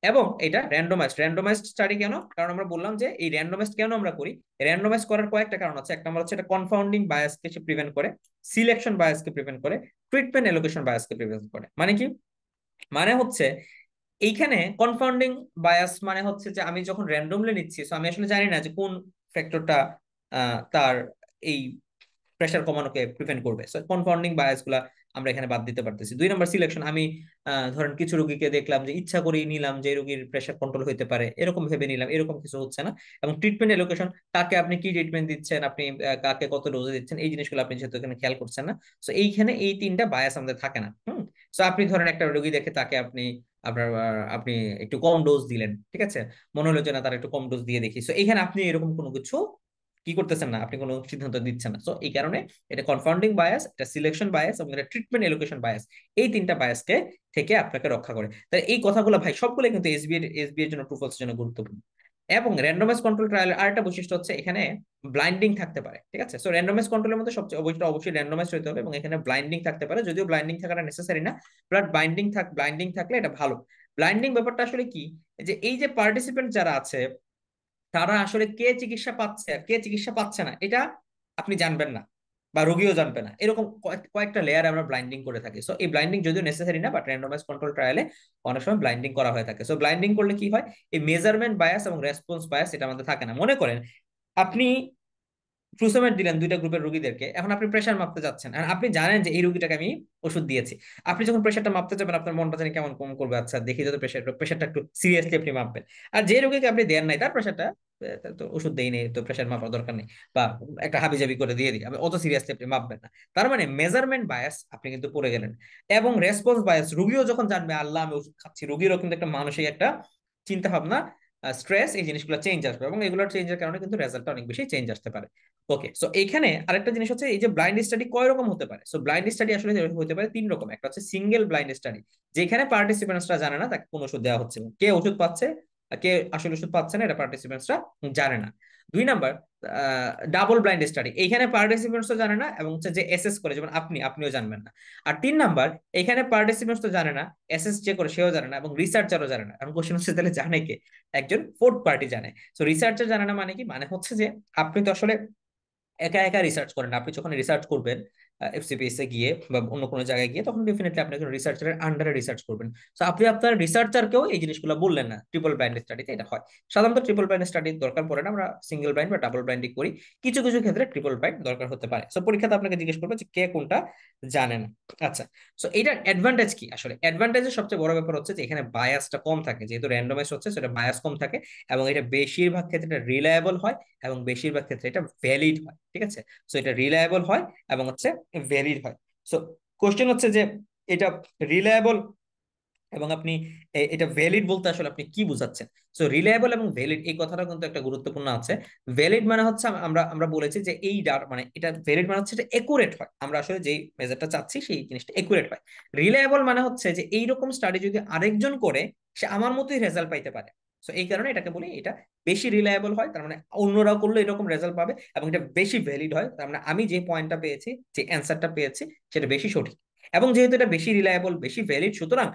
এবং এটা র্যান্ডমাইজড স্টাডি কেন, কারণ আমরা বললাম যে এই র্যান্ডমাইজড কেন আমরা করি। র্যান্ডমাইজ করার কয়েকটা কারণ আছে। এক নম্বর হচ্ছে এটা কনফাউন্ডিং বায়াসকে প্রিভেন্ট করে, সিলেকশন বায়াসকে প্রিভেন্ট করে, ট্রিটমেন্ট এলোকেশন বায়াসকে প্রিভেন্ট করে। মানে কি, মানে হচ্ছে এইখানে কনফাউন্ডিং বায়াস মানে হচ্ছে যে আমি যখন র্যান্ডমলি নিচ্ছি, সো আমি আসলে জানি না যে কোন ফ্যাক্টরটা তার এই প্রেশার কমানোকে প্রিভেন্ট করবে। সো কনফাউন্ডিং বায়াস গুলা আমরা এখানে বাদ দিতে পারতেছি। 2 নম্বর, সিলেকশন। আমি ধরেন কিছু রোগীকে দেখলাম যে ইচ্ছা করে নিলাম যে রোগীর প্রেশার কন্ট্রোল হইতে পারে, এরকম ভেবে নিলাম, এরকম কিছু হচ্ছে না। এবং ট্রিটমেন্ট এলোকেশন, কাকে আপনি কি ট্রিটমেন্ট দিচ্ছেন, আপনি কাকে কত ডোজে দিচ্ছেন, এই জিনিসগুলো আপনি যেহেতু এখানে খেয়াল করছেন না। সো এইখানে এই 3টা বায়াস আমাদের থাকে না। সো আপনি ধরেন একটা রোগী দেখে তাকে আপনি একটু কম ডোজ দিলেন, ঠিক আছে, মনে হলো যে না তার একটু কম ডোজ দিয়ে দেখি। সো এখানে আপনি এরকম কোনো কিছু কি করতেছেন না, আপনি কোনো সিদ্ধান্ত দিচ্ছেন না। সো এই কারণে এটা কনফাউন্ডিং বায়াস, এটা সিলেকশন বায়াস এবং এটা ট্রিটমেন্ট এলোকেশন বায়াস, এই 3টা বায়াসকে থেকে আপনাকে রক্ষা করে। তাই এই কথাগুলো ভাই সবগুলো কিন্তু এসবি এর জন্য, ট্রু ফলস এর জন্য গুরুত্বপূর্ণ। এবং র্যান্ডমাইজ কন্ট্রোল ট্রায়ালের আরেকটা বৈশিষ্ট্য হচ্ছে এখানে ব্লাইন্ডিং থাকতে পারে, ঠিক আছে। সো র্যান্ডমাইজ কন্ট্রোলের মধ্যে সবচেয়ে অবশ্যই র্যান্ডমাইজ হতে হবে, এবং এখানে ব্লাইন্ডিং থাকতে পারে, যদিও ব্লাইন্ডিং থাকাটা নেসেসারি না, বাট ব্লাইন্ডিং থাকলে এটা ভালো। ব্লাইন্ডিং ব্যাপারটা আসলে কি, যে এই যে পার্টিসিপেন্ট যারা আছে তারা আসলে কে চিকিৎসা পাচ্ছে আর কে চিকিৎসা পাচ্ছে না এটা আপনি জানবেন না, বা রোগীও জানবে না। এরকম কয়েকটা লেয়ার আমরা ব্লাইন্ডিং করে থাকি। সো এই ব্লাইন্ডিং যদিও নেসেসারি না, বাট র্যান্ডমাইজ কন্ট্রোল ট্রায়ালে অনেক সময় ব্লাইন্ডিং করা হয়ে থাকে। সো ব্লাইন্ডিং করলে কি হয়, এই মেজারমেন্ট বায়াস এবং রেসপন্স বায়াস এটা আমাদের থাকে না। মনে করেন আপনি ফ্লুসোমেট দিলেন 2টা গ্রুপের রোগীদেরকে, এখন আপনি প্রেশার মাপতে যাচ্ছেন আর আপনি জানেন যে এই রোগীটাকে আমি ওষুধ দিয়েছি। আপনি যখন প্রেশারটা মাপতে যাবেন আপনার মনটা জানি কেমন কম করবে, আচ্ছা দেখি যদি প্রেশারটা একটু সিরিয়াসলি আপনি মাপবেন। আর যে রোগীকে আপনি দেন নাই তার প্রেশারটা তো ওষুধ দেই নেই, তো প্রেশার মাপার দরকার নেই, বা একটা হাবিজাবি করে দিয়ে দিই, আমি অত সিরিয়াসলি আপনি মাপবেন না। তার মানে মেজারমেন্ট বায়াস আপনি কিন্তু পড়ে গেলেন। এবং রেসপন্স বায়াস, রোগীও যখন জানবে আল্লাহ আমি ওষুধ খাচ্ছি, রোগীরও কিন্তু একটা মানসিক একটা চিন্তা ভাবনা, স্ট্রেস, এই জিনিসগুলো চেঞ্জ আসবে, এবং এগুলোর চেঞ্জের কারণে কিন্তু রেজাল্টটা অনেক বেশি চেঞ্জ আসতে পারে। ওকে, সো এইখানে আরেকটা জিনিস হচ্ছে এই যে ব্লাইন্ড স্টাডি কয় রকম হতে পারে। সো ব্লাইন্ড স্টাডি আসলে হতে পারে 3 রকম। একটা হচ্ছে সিঙ্গেল ব্লাইন্ড স্টাডি, যেখানে পার্টিসিপেন্টসরা জানে না তাকে কোন ওষুধ দেওয়া হচ্ছে, কে ওষুধ পাচ্ছে আর কে আসলে ওষুধ পাচ্ছে না এটা পার্টিসিপেন্টসরা জানে না। 2 নাম্বার, ডাবল ব্লাইন্ড স্টাডি, এইখানে পার্টিসিপেন্টসও জানে না এবং হচ্ছে যে এসএস করে, যেমন আপনিও জানবেন না। আর 3 নাম্বার, এখানে পার্টিসিপেন্টস তো জানে না, এসএস যে করে সেও জানে না, এবং রিসার্চারও জানে না। এখন কোশ্চেন হচ্ছে তাহলে জানে কে, একজন ফোর্থ পার্টি জানে। সো রিসার্চার জানে না মানে কি, মানে হচ্ছে যে আপনি তো আসলে একা একা রিসার্চ করেন। আপনি যখন রিসার্চ করবেন এফসিপিএস এ গিয়ে বা অন্য কোনো জায়গায় গিয়ে, তখন ডেফিনেটলি আপনি একজন রিসার্চারের আন্ডারে রিসার্চ করবেন। তো আপনি আপনার রিসার্চারকেও এই জিনিসগুলো বললেন না। ট্রিপল ব্লাইন্ড স্টাডিতে এটা হয়। সাধারণত ট্রিপল ব্লাইন্ড স্টাডির দরকার পড়ে না, আমরা সিঙ্গেল ব্লাইন্ড বা ডাবল ব্লাইন্ডিং করি। কিছু কিছু ক্ষেত্রে ট্রিপল ব্লাইন্ড দরকার হতে পারে। সো পরীক্ষাতে আপনাকে জিজ্ঞেস করবে যে কে কোনটা জানে না। আচ্ছা, সো এটার অ্যাডভান্টেজ কি, আসলে অ্যাডভান্টেজের সবচেয়ে বড় ব্যাপার হচ্ছে যে এখানে বায়াসটা কম থাকে, যেহেতু র্যান্ডমাইজ হচ্ছে সেটা বায়াস কম থাকে, এবং এটা বেশিরভাগ ক্ষেত্রে এটা রিলায়েবল হয়, এবং বেশিরভাগ ক্ষেত্রে এটা ভ্যালিড হয়, ঠিক আছে। সো এটা রিলায়েবল হয় এবং হচ্ছে ভ্যালিড হয়। সো কোশ্চেন হচ্ছে যে এটা রিলায়েবল এবং আপনি এটা ভ্যালিড বলতে আসলে আপনি কি বুঝাচ্ছেন। সো রিলায়েবল এবং ভ্যালিড এই কথাটা কিন্তু একটা গুরুত্বপূর্ণ আছে। ভ্যালিড মানে হচ্ছে আমরা আমরা বলেছি যে এই মানে এটা ভ্যালিড মানে হচ্ছে এটা একুরেট হয়, আমরা আসলে যেই মেজারটা চাচ্ছি সেই জিনিসটা একুরেট হয়। রিলায়েবল মানে হচ্ছে যে এইরকম স্টাডি যদি আরেকজন করে সে আমার মতোই রেজাল্ট পাইতে পারে। সো এই কারণে এটাকে বলি এটা বেশি রিলায়েবল হয়, তার মানে অন্যরাও করলে এরকম রেজাল্ট পাবে, এবং এটা বেশি ভ্যালিড হয়, তার মানে আমি যে পয়েন্টটা পেয়েছি, যে অ্যান্সারটা পেয়েছি সেটা বেশি সঠিক। এবং যেহেতু এটা বেশি রিলায়েবল, বেশি ভ্যালিড, সুতরাং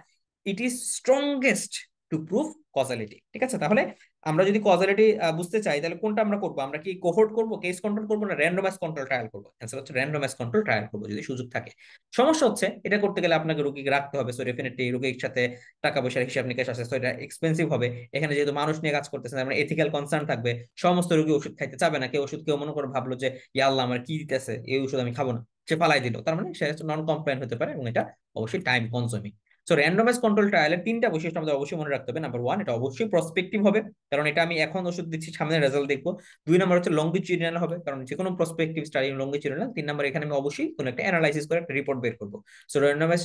it is strongest to prove causality. ঠিক আছে, তাহলে আমরা যদি কজালিটি বুঝতে চাই তাহলে কোনটা আমরা করবো, আমরা কি কোহর্ট করবো, কেস কন্ট্রোল করবো, না র্যান্ডমাইজ কন্ট্রোল ট্রায়াল করবো? অ্যান্সার হচ্ছে র্যান্ডমাইজ কন্ট্রোল ট্রায়াল করবো যদি সুযোগ থাকে। সমস্যা হচ্ছে এটা করতে গেলে আপনাকে রোগীকে রাখতে হবে, সো ডেফিনেটলি রোগীর সাথে টাকা পয়সার হিসাব নিকাশ আছে, সো এটা এক্সপেন্সিভ হবে। এখানে যেহেতু মানুষ নিয়ে কাজ করতেছে, আমরা এথিক্যাল কনসার্ন থাকবে। সমস্ত রোগী ওষুধ খাইতে চাবে না, কেউ ওষুধ কেউ মনে করে ভাবলো যে ইয়া আল্লাহ আমার কি দিতেছে, এই ওষুধ আমি খাবো না, সে ফালাই দিল, তার মানে সে নন কমপ্লায়েন্ট হতে পারে, এবং এটা অবশ্যই time consuming. So randomize control ট্রায়ালের তিনটা বৈশিষ্ট্য আমাদের অবশ্যই মনে রাখতে হবে। নাম্বার ওয়ান, এটা অবশ্যই প্রসপেক্টিভ হবে, কারণ এটা আমি এখন ওষুধ দিচ্ছি, সামনে রেজাল্ট দেখবো। দুই নাম্বার হচ্ছে লঙ্গিটিউডিনাল হবে, কারণ যে কোনো প্রসপেক্টিভ স্টাডি লঙ্গিটিউডিনাল। তিন নাম্বার, এখানে আমি অবশ্যই কোনো একটা অ্যানালাইসিস করে একটা রিপোর্ট বের করবো। So randomize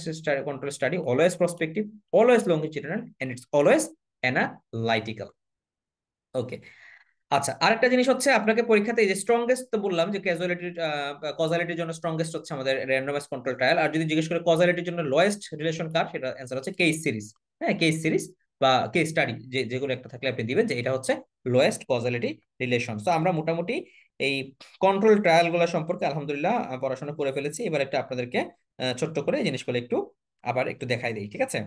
control study always prospective, always longitudinal, and it's always analytical. Okay. আচ্ছা, আরেকটা জিনিস হচ্ছে আপনাকে পরীক্ষাতে এই যে স্ট্রংগেস্ট তো বললাম যে ক্যাজুয়ালিটির কজালিটির জন্য স্ট্রংগেস্ট হচ্ছে আমাদের র্যান্ডমাইজ কন্ট্রোল ট্রায়াল। আর যদি জিজ্ঞেস করে কজালিটির জন্য লোয়েস্ট রিলেশন কার, সেটা অ্যান্সার হচ্ছে কেস সিরিজ। হ্যাঁ, কেস সিরিজ বা কেস স্টাডি, যে যেগুলো একটা থাকলে আপনি দিবেন যে এটা হচ্ছে লোয়েস্ট কজালিটি রিলেশন। তো আমরা মোটামুটি এই কন্ট্রোল ট্রায়াল গুলো সম্পর্কে আলহামদুলিল্লাহ পড়াশোনা করে ফেলেছি। এবার একটা আপনাদেরকে ছোট্ট করে এই জিনিসগুলো একটু আবার একটু দেখাই দিই, ঠিক আছে?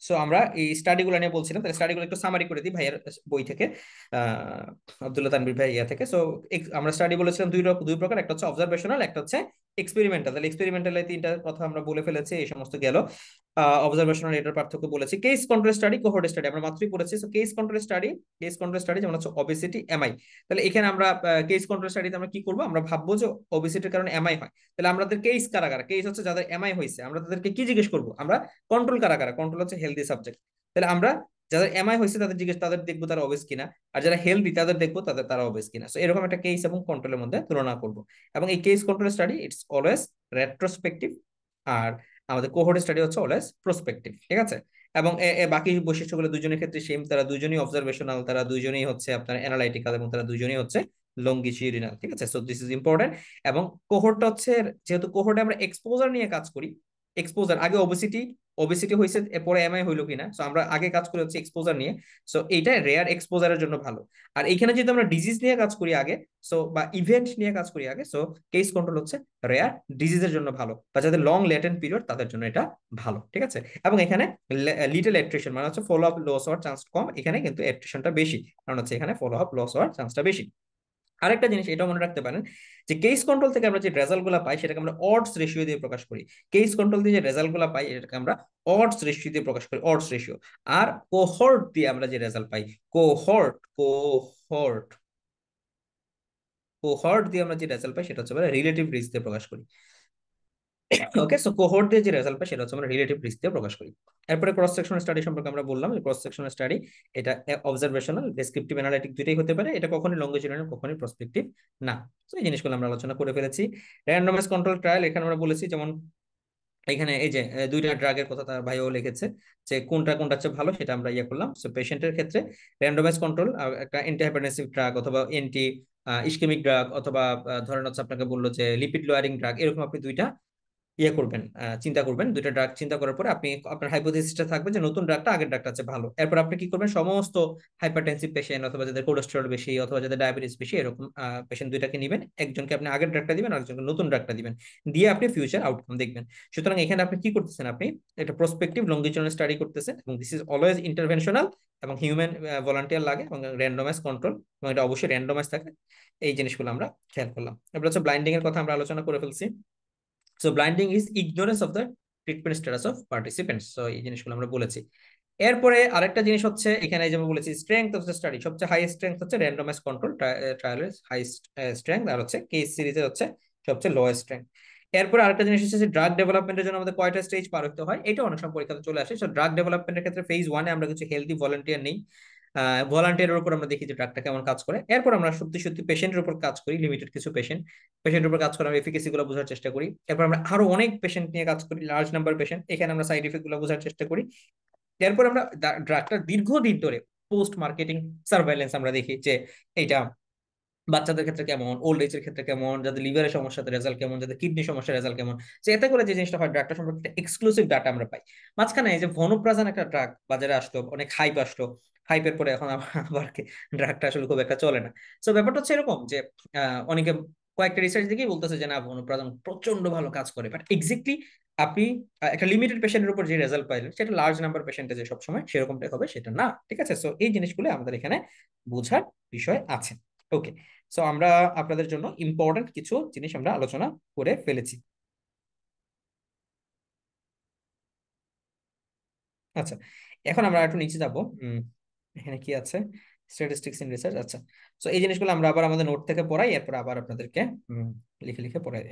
সো আমরা এই স্টাডি গুলো নিয়ে বলছিলাম, তাহলে স্টাডি গুলো একটু সামারি করে দিই ভাইয়ের বই থেকে, আব্দুল্লাহ তানভীর ভাই ইয়া থেকে। সো আমরা স্টাডি বলেছিলাম দুই প্রকার, একটা হচ্ছে অবজারভেশনাল, একটা হচ্ছে এক্সপেরিমেন্টাল। তাহলে এক্সপেরিমেন্টাল তিনটা কথা আমরা বলে ফেলেছি, এই সমস্ত গেল। অবজারভেশনাল এটার পার্থক্য বলেছি। Case control study, cohort study আমরা মাত্রই পড়েছি। সো কেস কন্ট্রোল স্টাডি যেমন হচ্ছে ওবেসিটি, এমআই। তাহলে এখানে আমরা কেস কন্ট্রোল স্টাডিতে আমরা কি করবো, আমরা ভাববো যে ওবেসিটির কারণে এমআই হয়, তাহলে আমাদের কেস কারা কারা, কেস হচ্ছে যাদের এমআই হয়েছে, আমরা তাদেরকে কি জিজ্ঞেস করবো, আমরা কন্ট্রোল কারা কারা, কন্ট্রোল হচ্ছে হেলদি সাবজেক্ট। তাহলে আমরা যাদের এমআই হয়েছে তাদের দেখবো তারা অবেস কিনা, আর যারা হেলদি তাদের দেখবো তারা অবেস কিনা। সো এরকম একটা কেস এবং কন্ট্রোলের মধ্যে তুলনা করব। এবং এই case control study it's always retrospective, আর আমাদের কোহোর্ট স্টাডি হচ্ছে অলওয়েজ প্রসপেক্টিভ, ঠিক আছে? এবং বাকি বৈশিষ্ট্যগুলো দুজনের ক্ষেত্রে সেম, তারা দুজনেই অবজারভেশনাল, তারা দুজনেই হচ্ছে আপনার অ্যানালাইটিক্যাল, এবং তারা দুজনেই হচ্ছে লঙ্গিটিউডিনাল, ঠিক আছে? So this is important. এবং কোহোর্টটা হচ্ছে, যেহেতু কোহোর্টে আমরা এক্সপোজার নিয়ে কাজ করি, এক্সপোজার আগে ওবেসিটি, ওবেসিটি হয়েছে পরে এমআই হইলো কিনা, সো আমরা আগে কাজ করি হচ্ছে এক্সপোজার নিয়ে। সো এইটা রেয়ার এক্সপোজারের জন্য ভালো। আর এইখানে যদি আমরা ডিজিজ নিয়ে কাজ করি আগে, সো বা ইভেন্ট নিয়ে কাজ করি আগে, সো কেস কন্ট্রোল হচ্ছে রেয়ার ডিজিজের জন্য ভালো, বা যাদের লং লেটেন্ট পিরিয়ড তাদের জন্য এটা ভালো, ঠিক আছে? এবং এখানে লিটল অ্যাট্রিশন মানে হচ্ছে ফলো আপ লস হওয়ার চান্স কম, এখানে কিন্তু অ্যাট্রিশনটা বেশি, কারণ হচ্ছে এখানে ফলো আপ লস হওয়ার চান্সটা বেশি। আরেকটা জিনিস এটা মনে রাখতে পারেন যে কেস কন্ট্রোল থেকে আমরা যে রেজাল্ট গুলা পাই সেটাকে আমরা অডস রেশিও দিয়ে প্রকাশ করি। কেস কন্ট্রোল দিয়ে যে রেজাল্ট গুলা পাই এটাকে আমরা অডস রেশিও দিয়ে প্রকাশ করি, অডস রেশিও। আর কোহর্ট দিয়ে আমরা যে রেজাল্ট পাই, কোহর্ট কোহর্ট কোহর্ট দিয়ে আমরা যে রেজাল্ট পাই সেটা হচ্ছে আমরা রিলেটিভ রিস্ক দিয়ে প্রকাশ করি। ওকে, সো কোহর্ট দিয়ে যে রেজাল্ট পাই সেটা হচ্ছে আমরা রিলেটিভ রিস্ক দিয়ে প্রকাশ করি। এরপরে ক্রস সেকশনাল স্টাডি সম্পর্কে আমরা বললাম, ক্রস সেকশনাল স্টাডি এটা অবজারভেশনাল, ডেসক্রিপটিভ, অ্যানালিটিক দুইটাই হতে পারে, এটা কখনোই লঙ্গিটিউডিনাল, কখনোই প্রসপেক্টিভ না। তো এই জিনিসগুলো আমরা আলোচনা করে ফেলেছি। র্যান্ডমাইজ কন্ট্রোল ট্রায়াল এখানে আমরা বলেছি, যেমন এখানে এই যে দুইটা ড্রাগের কথা তার ভাইও লিখেছে যে কোনটা কোনটা হচ্ছে ভালো, সেটা আমরা ইয়ে করলাম। সো পেশেন্টের ক্ষেত্রে র্যান্ডমাইজ কন্ট্রোল, একটা অ্যান্টিহাইপারটেনসিভ ড্রাগ অথবা অ্যান্টি ইসকেমিক ড্রাগ, অথবা ধরেন হচ্ছে আপনাকে বললো যে লিপিড লোয়ারিং ড্রাগ, এরকম আপনি দুইটা ইয়ে করবেন, চিন্তা করবেন। দুইটা ড্রাগ চিন্তা করার পরে আপনি আপনার হাইপোথিসিসটা থাকবে যে নতুন ড্রাগটা আগের ড্রাগটা আছে ভালো। এরপর আপনি কি করবেন, সমস্ত হাইপারটেনসিভ পেশেন্ট অথবা যাদের কোলেস্টেরল বেশি অথবা যাদের ডায়াবেটিস বেশি এরকম পেশেন্ট দুইটাকে নেবেন, একজনকে আপনি আগের ড্রাগটা দিবেন আর একজনকে নতুন ড্রাগটা দিবেন, দিয়ে আপনি ফিউচার আউটকাম দেখবেন। সুতরাং এখানে আপনি কি করতেছেন, আপনি একটা প্রসপেক্টিভ লঙ্গিচুরাল স্টাডি করতেছেন, এবং দিস ইজ অলওয়েজ ইন্টারভেনশনাল, এবং হিউম্যান ভলান্টিয়ার লাগে, এবং র্যান্ডমাইজ কন্ট্রোল, এবং এটা অবশ্যই র্যান্ডমাইজ থাকে। এই জিনিসগুলো আমরা খেয়াল করলাম। এবার হচ্ছে ব্লাইন্ডিং এর কথা আমরা আলোচনা করে ফেলছি। So blinding is ignorance of the treatment status of participants. So এই জিনিসগুলো আমরা বলেছি। এরপরে আরেকটা জিনিস হচ্ছে, এখানে যেমন বলেছি স্ট্রেংথ অফ দ্য স্টাডি, সবচেয়ে হাই স্ট্রেংথ হচ্ছে র্যান্ডমাইজ কন্ট্রোল ট্রায়ালের হাই স্ট্রেংথ, আর হচ্ছে কেস সিরিজের হচ্ছে সবচেয়ে লোয়েস্ট স্ট্রেংথ। এরপরে আরেকটা জিনিস হচ্ছে ড্রাগ ডেভেলপমেন্টের জন্য আমাদের কয়টা স্টেজ পার হতে হয়, এটা অনেক সময় পরীক্ষাতে চলে আসে। সো ড্রাগ ডেভেলপমেন্টের ক্ষেত্রে ফেজ ওয়ানে আমরা কিছু হেলদি ভলান্টিয়ার নেই, ভলান্টিয়ারের উপর আমরা দেখি যে ড্রাগটা কেমন কাজ করে। এরপর আমরা সত্যি সত্যি পেশেন্টের উপর কাজ করি, লিমিটেড কিছু পেশেন্টের উপর কাজ করে আমরা এফিকেসি গুলো বোঝার চেষ্টা করি। এরপর আমরা আরো অনেক পেশেন্ট নিয়ে কাজ করি, লার্জ নাম্বার পেশেন্ট, এখানে আমরা সাইড ইফেক্ট গুলো বোঝার চেষ্টা করি। এরপর আমরা ড্রাগটা দীর্ঘদিন ধরে পোস্ট মার্কেটিং সার্ভাইলেন্স আমরা দেখি যে এইটা বাচ্চাদের ক্ষেত্রে কেমন, ওল্ড এজের ক্ষেত্রে কেমন, যাদের লিভারের সমস্যাতে রেজাল্ট কেমন, যাদের কিডনি সমস্যার রেজাল্ট কেমন। তো এতে করে যে জিনিসটা হয়, ড্রাগটা সম্পর্কে একটা এক্সক্লুসিভ ডাটা আমরা পাই। মাঝখানে এই যে ভনোপ্রাজান একটা ড্রাগ বাজারে আসলো, অনেক হাইপ আসলো, হাইপের পরে এখন আবার ড্রাগটা আসলে খুব একটা চলে না। তো ব্যাপারটা হচ্ছে এরকম যে অনেকে কয়েকটা রিসার্চ দেখেই বলতেছে যে না, ভনোপ্রাজান প্রচন্ড ভালো কাজ করে, বাট এক্স্যাক্টলি আপনি একটা লিমিটেড পেশেন্টের উপর যে রেজাল্ট পাইলেন সেটা লার্জ নাম্বার পেশেন্টে যে সবসময় সেরকমটাই হবে সেটা না, ঠিক আছে? সো এই জিনিসগুলো আমাদের এখানে বোঝার বিষয় আছে। ওকে, সো আমরা আপনাদের জন্য ইম্পর্টেন্ট কিছু জিনিস আমরা আলোচনা করে ফেলেছি। আচ্ছা, এখন আমরা একটু নিচে যাব। এখানে কি আছে, স্ট্যাটিস্টিক্স ইন রিসার্চ, আচ্ছা। তো এই জিনিসগুলো আমরা আবার আমাদের নোট থেকে পড়াই, এরপর আবার আপনাদেরকে লিখে লিখে পড়াই,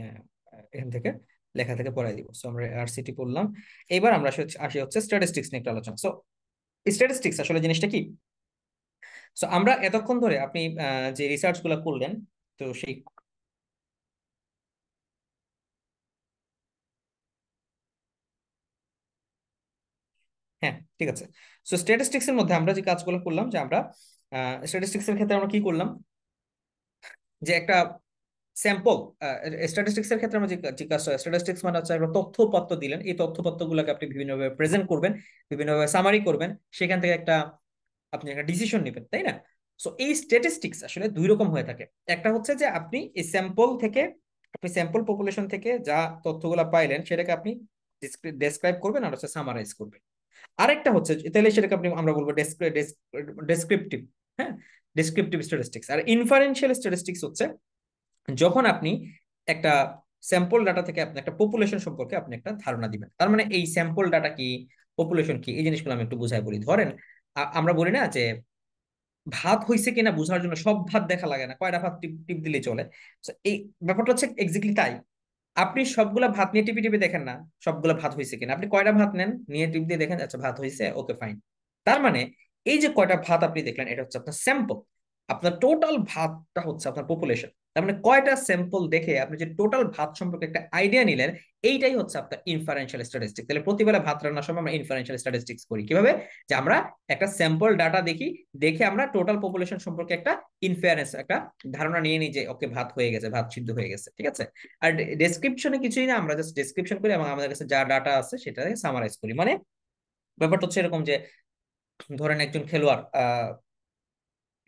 এখান থেকে লেখা থেকে পড়াই দিব। সো আমরা আরসিটি পড়লাম। এবার আমরা আসি হচ্ছে স্ট্যাটিস্টিক্স নিয়ে একটা আলোচনা। সো স্ট্যাটিস্টিক্স আসলে জিনিসটা কি? সো আমরা এতক্ষণ ধরে আপনি যে রিসার্চ গুলো করলেন, তো সেই, হ্যাঁ ঠিক আছে। সো স্ট্যাটিস্টিক্স এর মধ্যে আমরা যে কাজগুলো করলাম, যে আমরা স্ট্যাটিস্টিক্স এর ক্ষেত্রে আমরা কি করলাম, যে একটা স্যাম্পল, স্ট্যাটিস্টিক্স এর ক্ষেত্রে আমরা যে কাজটা, স্ট্যাটিস্টিক্স মানে হচ্ছে একটা তথ্যপত্র দিলেন, এই তথ্যপত্রগুলোকে আপনি বিভিন্নভাবে প্রেজেন্ট করবেন, বিভিন্নভাবে সামারি করবেন, সেখান থেকে একটা আপনি একটা ডিসিশন নেবেন, তাই না? সো এই স্ট্যাটিস্টিক্স আসলে দুই রকম হয়ে থাকে। একটা হচ্ছে যে আপনি এই স্যাম্পল থেকে, আপনি স্যাম্পল পপুলেশন থেকে যা তথ্যগুলো পাইলেন সেটাকে আপনি ডেসক্রাইব করবেন আর হচ্ছে সামারাইজ করবেন। আরেকটা হচ্ছে তাহলে সেটাকে আপনি, আমরা বলবো ডেসক্রিপটিভ, হ্যাঁ, ডেসক্রিপটিভ স্ট্যাটিস্টিক্স। আর ইনফারেন্সিয়াল স্ট্যাটিস্টিক্স হচ্ছে যখন আপনি একটা স্যাম্পল ডাটা থেকে আপনি একটা পপুলেশন সম্পর্কে আপনি একটা ধারণা দিবেন। তার মানে এই স্যাম্পল ডাটা কি, পপুলেশন কি, এই জিনিসগুলো আমি একটু বুঝাই বলি। ধরেন আমরা বলি না যে ভাত হয়েছে কিনা বোঝার জন্য সব ভাত দেখা লাগে না, কয়টা ভাত টিপ টিপ দিলে চলে। So, এই ব্যাপারটা হচ্ছে এক্স্যাক্টলি তাই। আপনি সবগুলা ভাত নিয়ে টিপি টিপি দেখেন না সবগুলা ভাত হয়েছে কিনা, আপনি কয়টা ভাত নেন নিয়ে টিপ দিয়ে দেখেন, আচ্ছা ভাত হয়েছে, ওকে ফাইন। তার মানে এই যে কয়টা ভাত আপনি দেখলেন এটা হচ্ছে আপনার স্যাম্পল, আপনার টোটাল ভাতটা হচ্ছে আপনার পপুলেশন। তার মানে কয়টা স্যাম্পল দেখে আপনি যে টোটাল ভাত সম্পর্কে একটা আইডিয়া নিলেন, এইটাই হচ্ছে আপনার ইনফারেন্সিয়াল স্ট্যাটিস্টিক্স। তাহলে প্রতিবেলা ভাত রান্নার সময় আমরা ইনফারেন্সিয়াল স্ট্যাটিস্টিক্স করি কিভাবে, যে আমরা একটা স্যাম্পল ডাটা দেখি, দেখে আমরা টোটাল পপুলেশন সম্পর্কে একটা ইনফারেন্স, একটা ধারণা নিয়ে নিই যে ওকে ভাত হয়ে গেছে, ভাত সিদ্ধ হয়ে গেছে, ঠিক আছে। আর ডেসক্রিপশনে কিছুই না, আমরা জাস্ট ডেসক্রিপশন করি এবং আমাদের কাছে যা ডাটা আছে সেটা সামারাইজ করি। মানে ব্যাপারটা হচ্ছে এরকম যে ধরেন একজন খেলোয়াড়,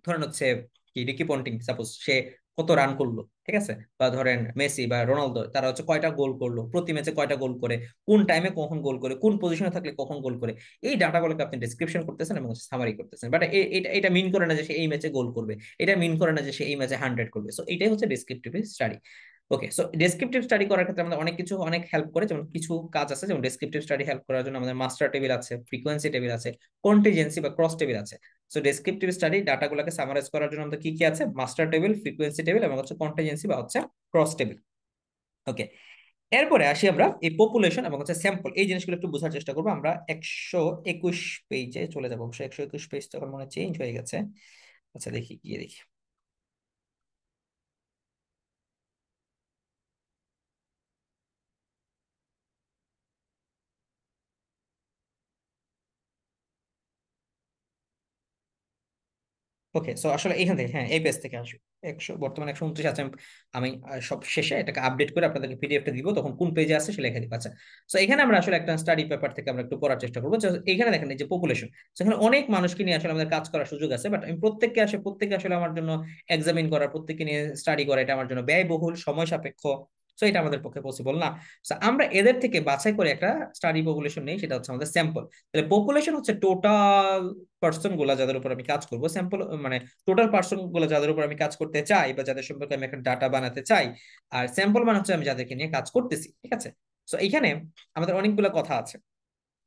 ধরেন হচ্ছে কি রিকি পন্টিং সাপোজ, সে কত রান করলো, ঠিক আছে, বা ধরেন মেসি বা রোনালদো, তারা হচ্ছে কয়টা গোল করলো, প্রতি ম্যাচে কয়টা গোল করে, কোন টাইমে কখন গোল করে, কোন পজিশনে থাকলে কখন গোল করে, এই ডাটাগুলোকে আপনি ডেসক্রিপশন করতেছেন এবং সামারি করতেছেন। বাট এটা এটা মিন করে না যে সে এই ম্যাচে গোল করবে, এটা মিন করে না যে সে এই ম্যাচে 100 করবে। সো এটাই হচ্ছে ডেসক্রিপটিভ স্টাডি। ওকে, সো ডেসক্রিপটিভ স্টাডি করার ক্ষেত্রে আমাদের অনেক কিছু অনেক হেল্প করে, যেমন কিছু কাজ আছে, যেমন ডেসক্রিপটিভ স্টাডি হেল্প করার জন্য আমাদের মাস্টার টেবিল আছে, ফ্রিকোয়েন্সি টেবিল আছে, কন্টিজেন্সি বা ক্রস টেবিল আছে। সো ডেসক্রিপটিভ স্টাডি ডাটাগুলোকে সামারাইজ করার জন্য আমাদের কি কি আছে, মাস্টার টেবিল, ফ্রিকোয়েন্সি টেবিল এবং হচ্ছে কন্টিজেন্সি বা হচ্ছে ক্রস টেবিল। ওকে, এরপরে আসি আমরা এই পপুলেশন এবং হচ্ছে স্যাম্পল, এই জিনিসগুলো একটু বোঝার চেষ্টা করবো। আমরা 121 পেজে চলে যাবো, অবশ্যই 121 পেজ তখন মনে চেঞ্জ হয়ে গেছে। আচ্ছা দেখি, গিয়ে দেখি। ওকে, সো আসলে এখান থেকে, হ্যাঁ এই পেজ থেকে আসবে। 100, বর্তমানে 129 আছে। আমি সব শেষে এটাকে আপডেট করে আপনাদেরকে পিডিএফটা দিব, তখন কোন পেজে আছে সে লেখা দিব। আচ্ছা, সো এখানে আমরা আসলে একটা স্টাডি পেপার থেকে আমরা একটু পড়ার চেষ্টা করবো। তো এখানে দেখেন এই যে পপুলেশন, সেখানে অনেক মানুষকে নিয়ে আসলে আমাদের কাজ করার সুযোগ আছে, বাট আমি প্রত্যেককে আসলে আমার জন্য এক্সামিন করা, প্রত্যেককে নিয়ে স্টাডি করা, এটা আমার জন্য ব্যয়বহুল, সময় সাপেক্ষ। সো এটা আমাদের পক্ষে পসিবল না। So, আমরা এদের থেকে বাছাই করে একটা স্টাডি পপুলেশন নেই, সেটা হচ্ছে আমাদের স্যাম্পল। তাহলে পপুলেশন হচ্ছে টোটাল পার্সন গুলা যাদের উপর আমি কাজ করব, স্যাম্পল মানে টোটাল পার্সন গুলা যাদের উপর আমি কাজ করতে চাই বা যাদের সম্পর্কে আমি একটা ডাটা বানাতে চাই। আর স্যাম্পল মানে হচ্ছে আমি যাদেরকে নিয়ে কাজ করতেছি, ঠিক আছে। তো এইখানে আমাদের অনেকগুলো কথা আছে,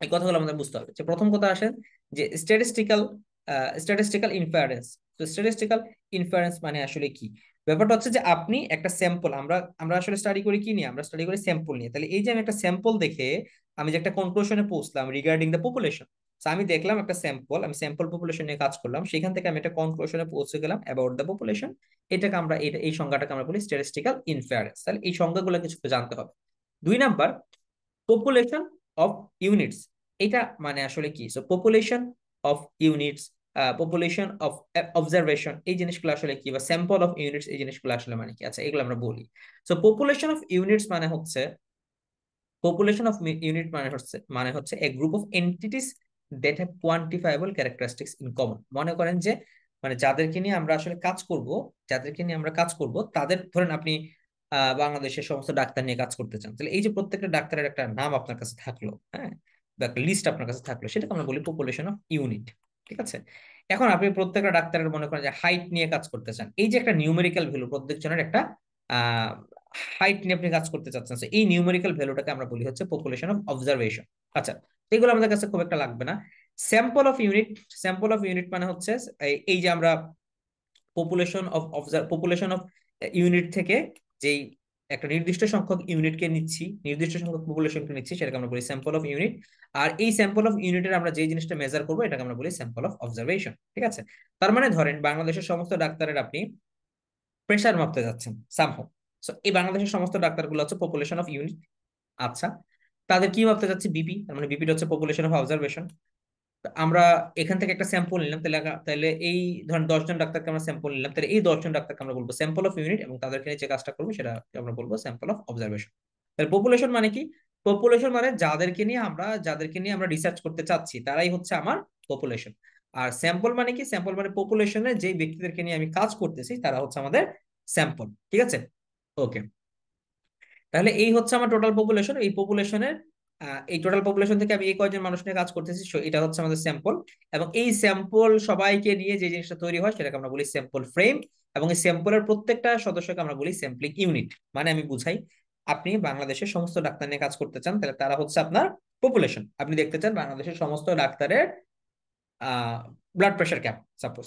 এই কথাগুলো আমাদের বুঝতে হবে। যে প্রথম কথা আসেন যে স্ট্যাটিস্টিক্যাল ইনফারেন্স। তো স্ট্যাটিস্টিক্যাল ইনফারেন্স মানে আসলে কি? ব্যাপারটা হচ্ছে যে আপনি একটা স্যাম্পল, আমরা আমরা আসলে স্টাডি করি কি নিয়ে, আমরা স্টাডি করি স্যাম্পল নিয়ে। তাহলে এই যে আমি একটা স্যাম্পল দেখে আমি যে একটা কনক্লুশনে পৌঁছলাম রিগার্ডিং দ্য পপুলেশন, আমি দেখলাম একটা স্যাম্পল, আমি স্যাম্পল পপুলেশন নিয়ে কাজ করলাম, সেখান থেকে আমি একটা কনক্লুশনে পৌঁছে গেলাম অ্যাবাউট দ্য পপুলেশন। এটাকে আমরা এই সংজ্ঞাটাকে আমরা বলি স্ট্যাটিস্টিক্যাল ইনফারেন্স। তাহলে এই সংজ্ঞাগুলো কিছু জানতে হবে। 2 নাম্বার, পপুলেশন অফ ইউনিটস, এটা মানে আসলে কি? So population of units, population of observation, এই জিনিসগুলো আসলে কি, বা স্যাম্পল অফ ইউনিটস, এই জিনিসগুলো আসলে মানে কি? আচ্ছা, এগুলো আমরা বলি। সো পপুলেশন অফ ইউনিটস মানে হচ্ছে, পপুলেশন অফ ইউনিট মানে হচ্ছে a group of entities that have quantifiable characteristics in common. মনে করেন যে মানে যাদেরকে নিয়ে আমরা আসলে কাজ করব, যাদেরকে নিয়ে আমরা কাজ করব তাদের, ধরেন আপনি বাংলাদেশের সমস্ত ডাক্তার নিয়ে কাজ করতে চান, তাহলে এই যে প্রত্যেকটা ডাক্তারের একটা নাম আপনার কাছে থাকলো, হ্যাঁ, বা একটা লিস্ট আপনার কাছে থাকলো, সেটাকে আমরা বলি পপুলেশন অফ ইউনিট, ঠিক আছে। এখন আপনি প্রত্যেকটা ডাক্তারের মনে করেন যে হাইট নিয়ে কাজ করতে চান, এই যে একটা নিউমেরিক্যাল ভ্যালু, প্রত্যেকজনের একটা হাইট নিয়ে আপনি কাজ করতে চাচ্ছেন, so এই নিউমেরিক্যাল ভ্যালুটাকে আমরা বলি হচ্ছে পপুলেশন অফ অবজারভেশন। আচ্ছা, তো এগুলো আমাদের কাছে খুব একটা লাগবে না। Sample of unit, sample of unit মানে হচ্ছে এই যে আমরা পপুলেশন অফ ইউনিট থেকে যেই একটা নির্দিষ্ট সংখ্যক ইউনিটকে নিচ্ছি, নির্দিষ্ট সংখ্যক পপুলেশনকে নিচ্ছি, সেটাকে আমরা বলি স্যাম্পল অফ ইউনিট। আর এই স্যাম্পল অফ ইউনিটের আমরা যে জিনিসটা মেজার করবো এটাকে আমরা বলি স্যাম্পল অফ অবজারভেশন। ঠিক আছে, তার মানে ধরেন বাংলাদেশের সমস্ত ডাক্তারের আপনি প্রেসার মাপতে যাচ্ছেন সামহাউ। সো এই বাংলাদেশের সমস্ত ডাক্তারগুলো হচ্ছে পপুলেশন অফ ইউনিট। আচ্ছা, তাদের কি মাপতে যাচ্ছে? বিপি, তার মানে বিপিটা হচ্ছে পপুলেশন অফ অবজারভেশন। আমরা এখান থেকে একটা স্যাম্পল নিলাম, তাহলে তাহলে এই ধরেন 10 জন ডাক্তারকে আমরা স্যাম্পল নিলাম, তাহলে এই 10 জন ডাক্তারকে আমরা বলবো স্যাম্পল অফ ইউনিট, এবং তাদেরকে নিয়ে যে কাজটা করবো সেটা আমরা বলবো স্যাম্পল অফ অবজারভেশন। তাহলে পপুলেশন মানে কি? পপুলেশন মানে যাদেরকে নিয়ে আমরা রিসার্চ করতে চাচ্ছি তারাই হচ্ছে আমার পপুলেশন। আর স্যাম্পল মানে কি? স্যাম্পল মানে পপুলেশনে যে ব্যক্তিদেরকে নিয়ে আমি কাজ করতেছি তারা হচ্ছে আমাদের স্যাম্পল। ঠিক আছে, ওকে। তাহলে এই হচ্ছে আমার টোটাল পপুলেশন। এই টোটাল পপুলেশন থেকে আমি এই কয়জন মানুষ নিয়ে কাজ করতেছি, এটা হচ্ছে আমাদের স্যাম্পল। এবং এই স্যাম্পল সবাইকে নিয়ে যে জিনিসটা তৈরি হয় সেটাকে আমরা বলি স্যাম্পল ফ্রেম। এবং এই স্যাম্পলের প্রত্যেকটা সদস্যকে আমরা বলি স্যাম্পলিং ইউনিট। মানে আমি বুঝাই, আপনি বাংলাদেশের সমস্ত ডাক্তার নিয়ে কাজ করতে চান, তাহলে তারা হচ্ছে আপনার পপুলেশন। আপনি দেখতে চান বাংলাদেশের সমস্ত ডাক্তারের ব্লাড প্রেশার কেমন সাপোজ,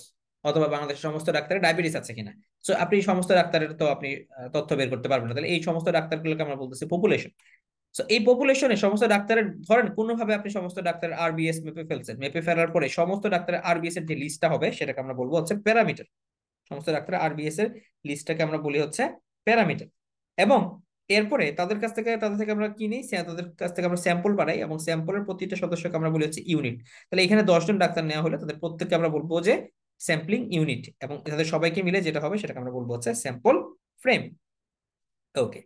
অথবা বাংলাদেশের সমস্ত ডাক্তারের ডায়াবেটিস আছে কিনা। সো আপনি সমস্ত ডাক্তারের তো আপনি তথ্য বের করতে পারবেন না, তাহলে এই সমস্ত ডাক্তারগুলোকে আমরা বলতেছি পপুলেশন। সো এই পপুলেশনে সমস্ত ডাক্তারের ধরেন কোনোভাবে আপনি সমস্ত ডাক্তারের আরবিএস মেপে ফেলছেন, মেপে ফেলার পরে সমস্ত ডাক্তারের আরবিএস এর যে লিস্টটা হবে সেটাকে আমরা বলবো হচ্ছে প্যারামিটার। সমস্ত ডাক্তারের আরবিএস এর লিস্টটাকে আমরা বলি হচ্ছে প্যারামিটার। এবং এরপরে তাদের থেকে আমরা কি নিই? তাদের কাছ থেকে আমরা স্যাম্পল বানাই, এবং স্যাম্পলের প্রতিটা সদস্যকে আমরা বলি হচ্ছে ইউনিট। তাহলে এখানে 10 জন ডাক্তার নেওয়া হলে তাদের প্রত্যেককে আমরা বলবো যে স্যাম্পলিং ইউনিট, এবং তাদের সবাইকে মিলে যেটা হবে সেটাকে আমরা বলবো হচ্ছে স্যাম্পল ফ্রেম। ওকে,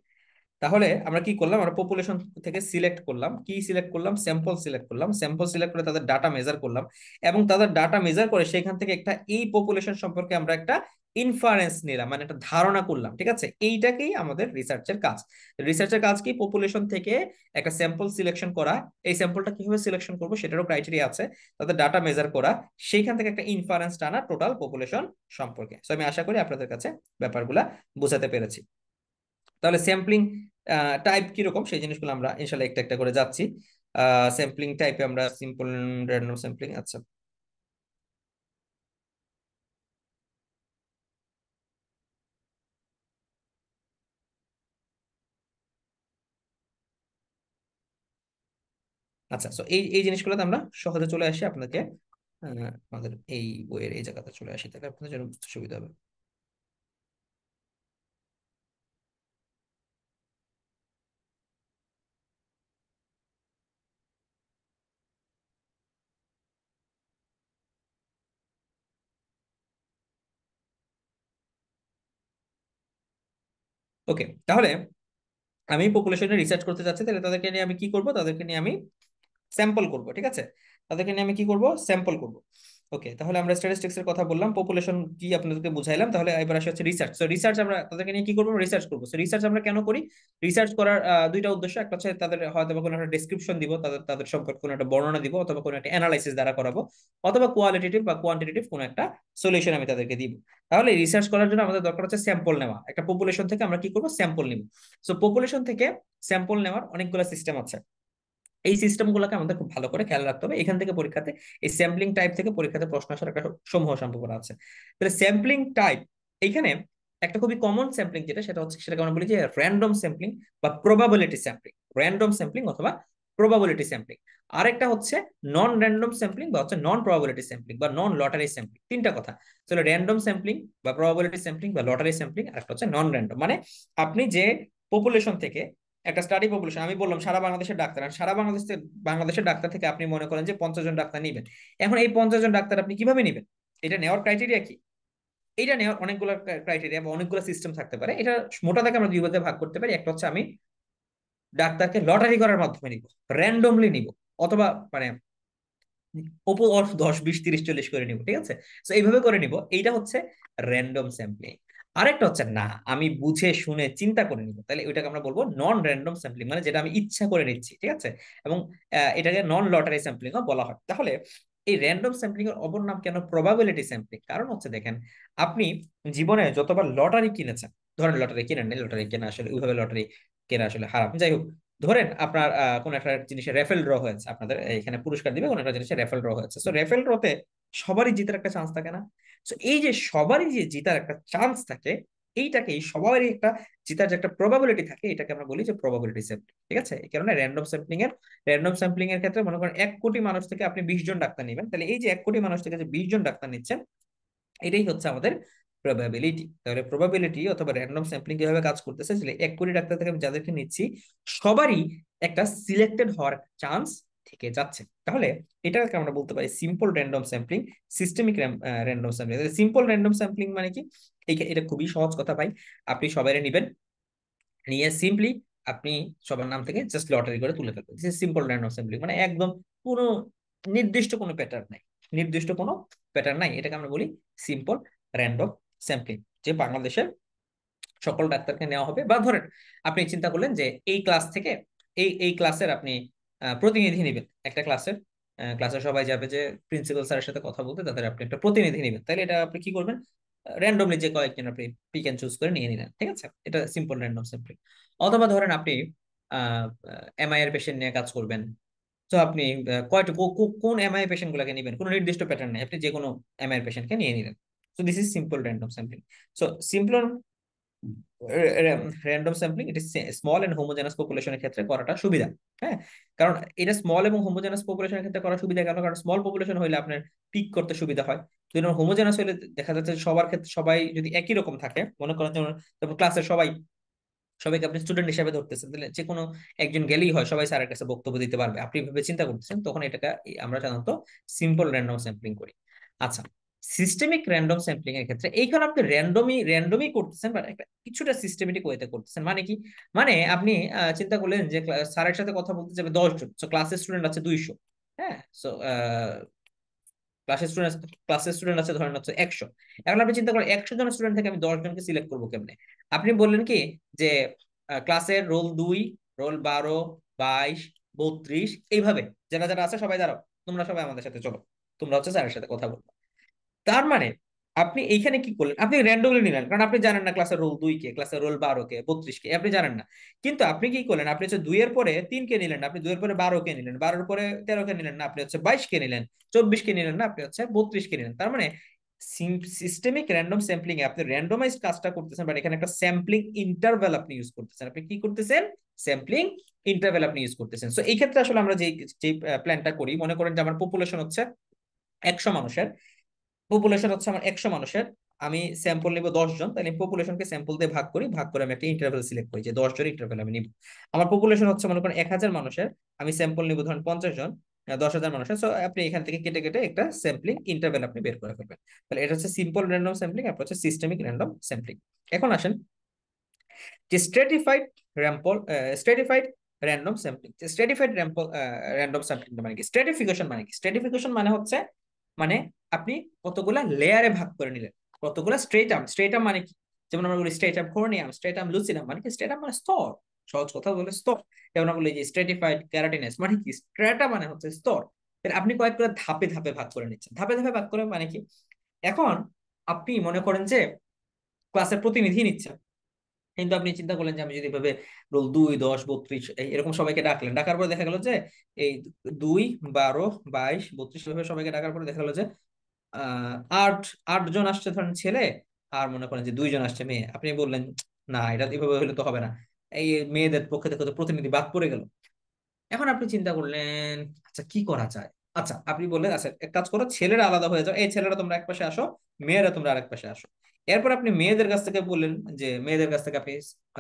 তাহলে আমরা কি করলাম? আমরা পপুলেশন থেকে সিলেক্ট করলাম, কি সিলেক্ট করলাম? স্যাম্পল সিলেক্ট করলাম। স্যাম্পল সিলেক্ট করে তাদের ডাটা মেজার করলাম, এবং তাদের ডাটা মেজার করে সেখান থেকে একটা এই পপুলেশন সম্পর্কে আমরা একটা ইনফারেন্স নিলাম, মানে একটা ধারণা করলাম। ঠিক আছে, এইটাকেই আমাদের রিসার্চের কাজ। রিসার্চের কাজ কি? পপুলেশন থেকে একটা স্যাম্পল সিলেকশন করা, এই স্যাম্পলটা কিভাবে সিলেকশন করবো সেটারও ক্রাইটেরিয়া আছে, তাদের ডাটা মেজার করা, সেইখান থেকে একটা ইনফারেন্স টানা টোটাল পপুলেশন সম্পর্কে। তো আমি আশা করি আপনাদের কাছে ব্যাপারগুলা বোঝাতে পেরেছি। তাহলে স্যাম্পলিং টাইপ কিরকম সেই জিনিসগুলো আমরা ইনশাল্লাহ একটা একটা করে যাচ্ছি। স্যাম্পলিং টাইপে আমরা সিম্পল র্যান্ডম স্যাম্পলিং। আচ্ছা, আচ্ছা, তো এই এই জিনিসগুলোতে আমরা সহজে চলে আসি আপনাকে। আমাদের এই বইয়ের এই জায়গাতে চলে আসি, তাহলে আপনাদের জন্য বুঝতে সুবিধা হবে। ওকে, তাহলে আমি পপুলেশনে রিসার্চ করতে চাচ্ছি, তাহলে তাদেরকে নিয়ে আমি কি করব? তাদেরকে নিয়ে আমি স্যাম্পল করব। ঠিক আছে, তাদেরকে নিয়ে আমি কি করব? স্যাম্পল করব। ওকে, তাহলে আমরা স্ট্যাটিস্টিক্স এর কথা বললাম, পপুলেশন কি আপনাদেরকে বুঝাইলাম। তাহলে এবার আসে হচ্ছে রিসার্চ। সো রিসার্চ আমরা তাদেরকে নিয়ে কি করব? রিসার্চ করব। সো রিসার্চ আমরা কেন করি? রিসার্চ করার দুইটা উদ্দেশ্য। একটা হচ্ছে তাদের হয়তো বা কোনো একটা ডেসক্রিপশন দিব, তাদের তাদের সম্পর্কে কোনো একটা বর্ণনা দিব, অথবা কোনো একটা অ্যানালাইসিস দ্বারা করাবো, অথবা কোয়ালিটেটিভ বা কোয়ান্টিটেটিভ কোনো একটা সলিউশন আমি তাদেরকে দিব। তাহলে রিসার্চ করার জন্য আমাদের দরকার হচ্ছে স্যাম্পল নেওয়া। একটা পপুলেশন থেকে আমরা কি করব? স্যাম্পল নিব। সো পপুলেশন থেকে স্যাম্পল নেওয়ার অনেকগুলো সিস্টেম আছে। এই সিস্টেম গুলোকে আমাদের খুব ভালো করে খেয়াল রাখতে হবে। এখান থেকে পরীক্ষাতে এই স্যাম্পলিং টাইপ থেকে পরীক্ষাতে প্রশ্ন আসার একটা সমূহ সম্ভাবনা আছে। তাহলে স্যাম্পলিং টাইপ, এইখানে একটা খুবই কমন স্যাম্পলিং যেটা, সেটা হচ্ছে সেটাকে আমরা বলি যে র্যান্ডম স্যাম্পলিং বা প্রবাবিলিটি স্যাম্পলিং। র্যান্ডম স্যাম্পলিং অথবা প্রবাবিলিটি স্যাম্পলিং। আরেকটা হচ্ছে নন র্যান্ডম স্যাম্পলিং বা হচ্ছে নন প্রবাবিলিটি স্যাম্পলিং বা নন লটারি স্যাম্পলিং। তিনটা কথা। তাহলে র্যান্ডম স্যাম্পলিং বা প্রবাবিলিটি স্যাম্পলিং বা লটারি স্যাম্পলিং, আর একটা হচ্ছে নন র্যান্ডম। মানে আপনি যে পপুলেশন থেকে একটা স্টাডি পপুলেশন, আমি বললাম সারা বাংলাদেশের ডাক্তার, আর সারা বাংলাদেশের ডাক্তার থেকে আপনি মনে করেন যে 50 জন ডাক্তার নিবেন। এখন এই 50 জন ডাক্তার আপনি কিভাবে নিবেন? এটা নেওয়ার ক্রাইটেরিয়া কি? এটা নেওয়ার অনেকগুলো ক্রাইটেরিয়া বা অনেকগুলো সিস্টেম থাকতে পারে। এটা মোটা দাগে আমরা দুই ভাগে ভাগ করতে পারি। একটা হচ্ছে আমি ডাক্তারকে লটারি করার মাধ্যমে নিব, র্যান্ডমলি নিব, অথবা মানে 10 20 30 40 করে নিব। ঠিক আছে, তো এইভাবে করে নিব, এইটা হচ্ছে র্যান্ডম স্যাম্পলিং। আরেকটা হচ্ছে না, আমি বুঝে শুনে চিন্তা করে নিব, তাহলে ওইটাকে আমরা বলবো নন র্যান্ডম স্যাম্পলিং, মানে যেটা আমি ইচ্ছা করে নিচ্ছি। ঠিক আছে, এবং এটাকে নন লটারি স্যাম্পলিং বলা হয়। তাহলে এই র্যান্ডম স্যাম্পলিং এর অপর নাম কেন প্রবাবিলিটি স্যাম্পলিং? কারণ হচ্ছে দেখেন, আপনি জীবনে যতবার লটারি কিনেছেন, ধরেন লটারি কিনেন, লটারি কেনা আসলে ওইভাবে লটারি কেনা আসলে হারাম, যাই হোক, ধরেন আপনার কোন একটা জিনিসের রেফেল ড্র হয়েছে, আপনাদের এখানে পুরস্কার দিবে কোন একটা জিনিসের রেফেল ড্র হয়েছে, তো রেফেল ড্রতে সবারই জিতার একটা চান্স থাকে না? তো এই যে সবারই যে জিতার একটা চান্স থাকে, এইটাকেই সবারই একটা জিতার যে একটা প্রবাবিলিটি থাকে, এটাকে আমরা বলি যে প্রবাবিলিটি স্যাম্পলিং। ঠিক আছে, এই কারণে র্যান্ডম স্যাম্পলিং এর ক্ষেত্রে মনে করেন 1 কোটি মানুষ থেকে আপনি 20 জন ডাক্তার নেবেন, তাহলে এই যে 1 কোটি মানুষ থেকে যে 20 জন ডাক্তার নিচ্ছেন, এটাই হচ্ছে আমাদের প্রবাবিলিটি। তাহলে প্রবাবিলিটি অথবা র্যান্ডম স্যাম্পলিং কিভাবে কাজ করতেছে, যে 1 কোটি ডাক্তার থেকে আমি যাদেরকে নিচ্ছি সবারই একটা সিলেক্টেড হওয়ার চান্স থেকে যাচ্ছে। তাহলে এটাকে আমরা বলতে পারি simple random sampling, systemic random sampling. Simple random sampling মানে কি? এটা খুবই সহজ কথা ভাই। আপনি সবাই নিবেন, নিয়ে সিম্পলি আপনি সবার নাম থেকে জাস্ট লটারি করে তুলে ফেলবেন। This is simple random sampling, মানে একদম কোনো নির্দিষ্ট কোনো প্যাটার্ন নাই, নির্দিষ্ট কোনো প্যাটার্ন নাই, এটাকে আমরা বলি সিম্পল র্যান্ডম স্যাম্পলিং। যে বাংলাদেশের সকল ডাক্তারকে নেওয়া হবে, বা ধরেন আপনি চিন্তা করলেন যে এই ক্লাস থেকে এই ক্লাসের আপনি প্রতিনিধি নেবেন একটা ক্লাসের, ক্লাসে সবাই যাবে যে প্রিন্সিপাল স্যারের সাথে কথা বলতে, তাদের আপনি একটা প্রতিনিধি নেবেন, তাহলে এটা আপনি কি করবেন? র্যান্ডমলি যে কয়েকজন আপনি পিক এন্ড চুজ করে নিয়ে নিলেন। ঠিক আছে, এটা সিম্পল র্যান্ডম স্যাম্পলিং। অথবা ধরেন আপনি এমআই এর পেশেন্ট নিয়ে কাজ করবেন, তো আপনি কোন এমআই পেশেন্ট গুলাকে নেবেন, কোনো নির্দিষ্ট প্যাটার্ন নেই, আপনি যে কোনো এমআই এর পেশেন্টকে নিয়ে নিলেন। So this is simple random sampling. So simple random sampling এটা স্মল এন্ড হোমোজেনাস পপুলেশনের ক্ষেত্রে করাটা সুবিধা। হ্যাঁ, কারণ এটা স্মল এবং হোমোজেনাস পপুলেশনের ক্ষেত্রে করা সুবিধা কেন? কারণ স্মল পপুলেশন হলে আপনার পিক করতে সুবিধা হয়, কিন্তু হোমোজেনাস হলে দেখা যাচ্ছে যে সবার ক্ষেত্রে সবাই যদি একই রকম থাকে, মনে করেন যেমন ক্লাসের সবাইকে আপনি স্টুডেন্ট হিসেবে ধরতেছেন, তাহলে যে কোনো একজন গেলেই হয় সবাই স্যারের কাছে বক্তব্য দিতে পারবে, আপনি ভাবে চিন্তা করতেছেন, তখন এটাকে আমরা সাধারণত সিম্পল র্যান্ডম স্যাম্পলিং করি। আচ্ছা, সিস্টেমিক র্যান্ডম স্যাম্পলিং এর ক্ষেত্রে এইখানে আপনি র্যান্ডমই করতেছেন, বাট একটা কিছুটা সিস্টেমেটিক ওয়েতে করতেছেন। মানে কি? মানে আপনি চিন্তা করলেন যে স্যারের সাথে কথা বলতে যাবে 10 জন, তো ক্লাসের স্টুডেন্ট আছে 200। হ্যাঁ, সো ক্লাসের স্টুডেন্ট আছে ধরেন হচ্ছে 100। এখন আপনি চিন্তা করেন 100 জন স্টুডেন্ট থেকে আমি 10 জনকে সিলেক্ট করবো কেমনে? আপনি বললেন কি যে ক্লাসের রোল 2, রোল 12, 22, 32 এইভাবে যারা যারা আছে সবাই দাঁড়াও, তোমরা সবাই আমাদের সাথে চলো, তোমরা হচ্ছে স্যারের সাথে কথা বলবো। তার মানে আপনি এইখানে কি করলেন? আপনি র্যান্ডমলি নিলেন, কারণ আপনি জানেন না ক্লাসের রোল 2 কে, ক্লাসের রোল 12 কে, 32 কে, আপনি জানেন না। কিন্তু আপনি কি করলেন? আপনি হচ্ছে 2 এর পরে 3 কে নিলেন না, আপনি 2 এর পরে 12 কে নিলেন, 12-এর পরে 13 কে নিলেন না, আপনি হচ্ছে 22 কে নিলেন, 24 কে নিলেন না, আপনি হচ্ছে 32 কে নিলেন। তার মানে সিস্টেমিক র্যান্ডম স্যাম্পলিং এ আপনি র্যান্ডমাইজড কাজটা করতেছেন, বাট এখানে একটা স্যাম্পলিং ইন্টারভ্যাল আপনি ইউজ করতেছেন। আপনি কি করতেছেন? স্যাম্পলিং ইন্টারভ্যাল আপনি ইউজ করতেছেন। সো এই ক্ষেত্রে আসলে আমরা যে প্ল্যানটা করি, মনে করেন যে আমার পপুলেশন হচ্ছে 100 মানুষের, আমি স্যাম্পল নিব 10 জন, তাহলে পপুলেশনকে স্যাম্পল দিয়ে ভাগ করি, ভাগ করে আমি একটা ইন্টারভ্যাল সিলেক্ট করি যে 10 জনের ইন্টারভ্যাল আমি নিব। আমার পপুলেশন হচ্ছে মনে করেন 1000 মানুষের, আমি স্যাম্পল নিব ধরেন 50 জন, 10,000 মানুষের। সো আপনি এখান থেকে কেটে কেটে একটা স্যাম্পলিং ইন্টারভ্যাল আপনি বের করে ফেলবেন। তাহলে এটা হচ্ছে সিম্পল র্যান্ডম স্যাম্পলিং, আপনার হচ্ছে সিস্টেমিক র্যান্ডম স্যাম্পলিং। এখন আসেন যে স্ট্রেটিফাইড র্যান্ডম স্যাম্পলিং। র্যান্ডম স্যাম্পলিং মানে কি? স্ট্রেটিফিকেশন মানে কি? স্ট্রেটিফিকেশন মানে হচ্ছে, মানে আপনি কতগুলা লেয়ারে ভাগ করে নিলেন, কতগুলা স্ট্রেটাম মানে কি? যেমন আমরা বলি স্ট্রেটাম কর্নিয়াম, স্ট্রেটাম লুসিডাম, মানে কি? স্ট্রেটাম মানে স্তর, সহজ কথা বলে স্তর। যেমন আমরা বলি যে স্ট্রেটিফাইড ক্যারাটিনাস মানে কি? স্ট্রেটা মানে হচ্ছে স্তর। তাহলে আপনি কয়েকগুলো ধাপে ধাপে ভাগ করে নিচ্ছেন, ধাপে ধাপে ভাগ করে মানে কি? এখন আপনি মনে করেন যে ক্লাসের প্রতিনিধি নিচ্ছেন, কিন্তু আপনি চিন্তা করলেন যে আমি যদি ভাবে রোল 2, 10, 32 এরকম সবাইকে ডাকলেন, ডাকার পরে দেখা গেল যে এই 2, 12, 22, 32 ভাবে সবাইকে ডাকার পরে দেখা গেল যে আহ আট 8 জন আসছে ধরেন ছেলে, আর মনে করেন যে 2 জন আসছে মেয়ে। আপনি বললেন না, এটা এভাবে হলে তো হবে না, এই মেয়েদের পক্ষে থেকে তো প্রতিনিধি বাদ পড়ে গেল। এখন আপনি চিন্তা করলেন আচ্ছা কি করা যায়? আচ্ছা আপনি বললেন আচ্ছা এক কাজ করো, ছেলেরা আলাদা হয়ে যাও, এই ছেলেরা তোমরা এক পাশে আসো, মেয়েরা তোমরা আরেক পাশে আসো। এরপর আপনি মেয়েদের কাছ থেকে বললেন যে মেয়েদের কাছ থেকে আপনি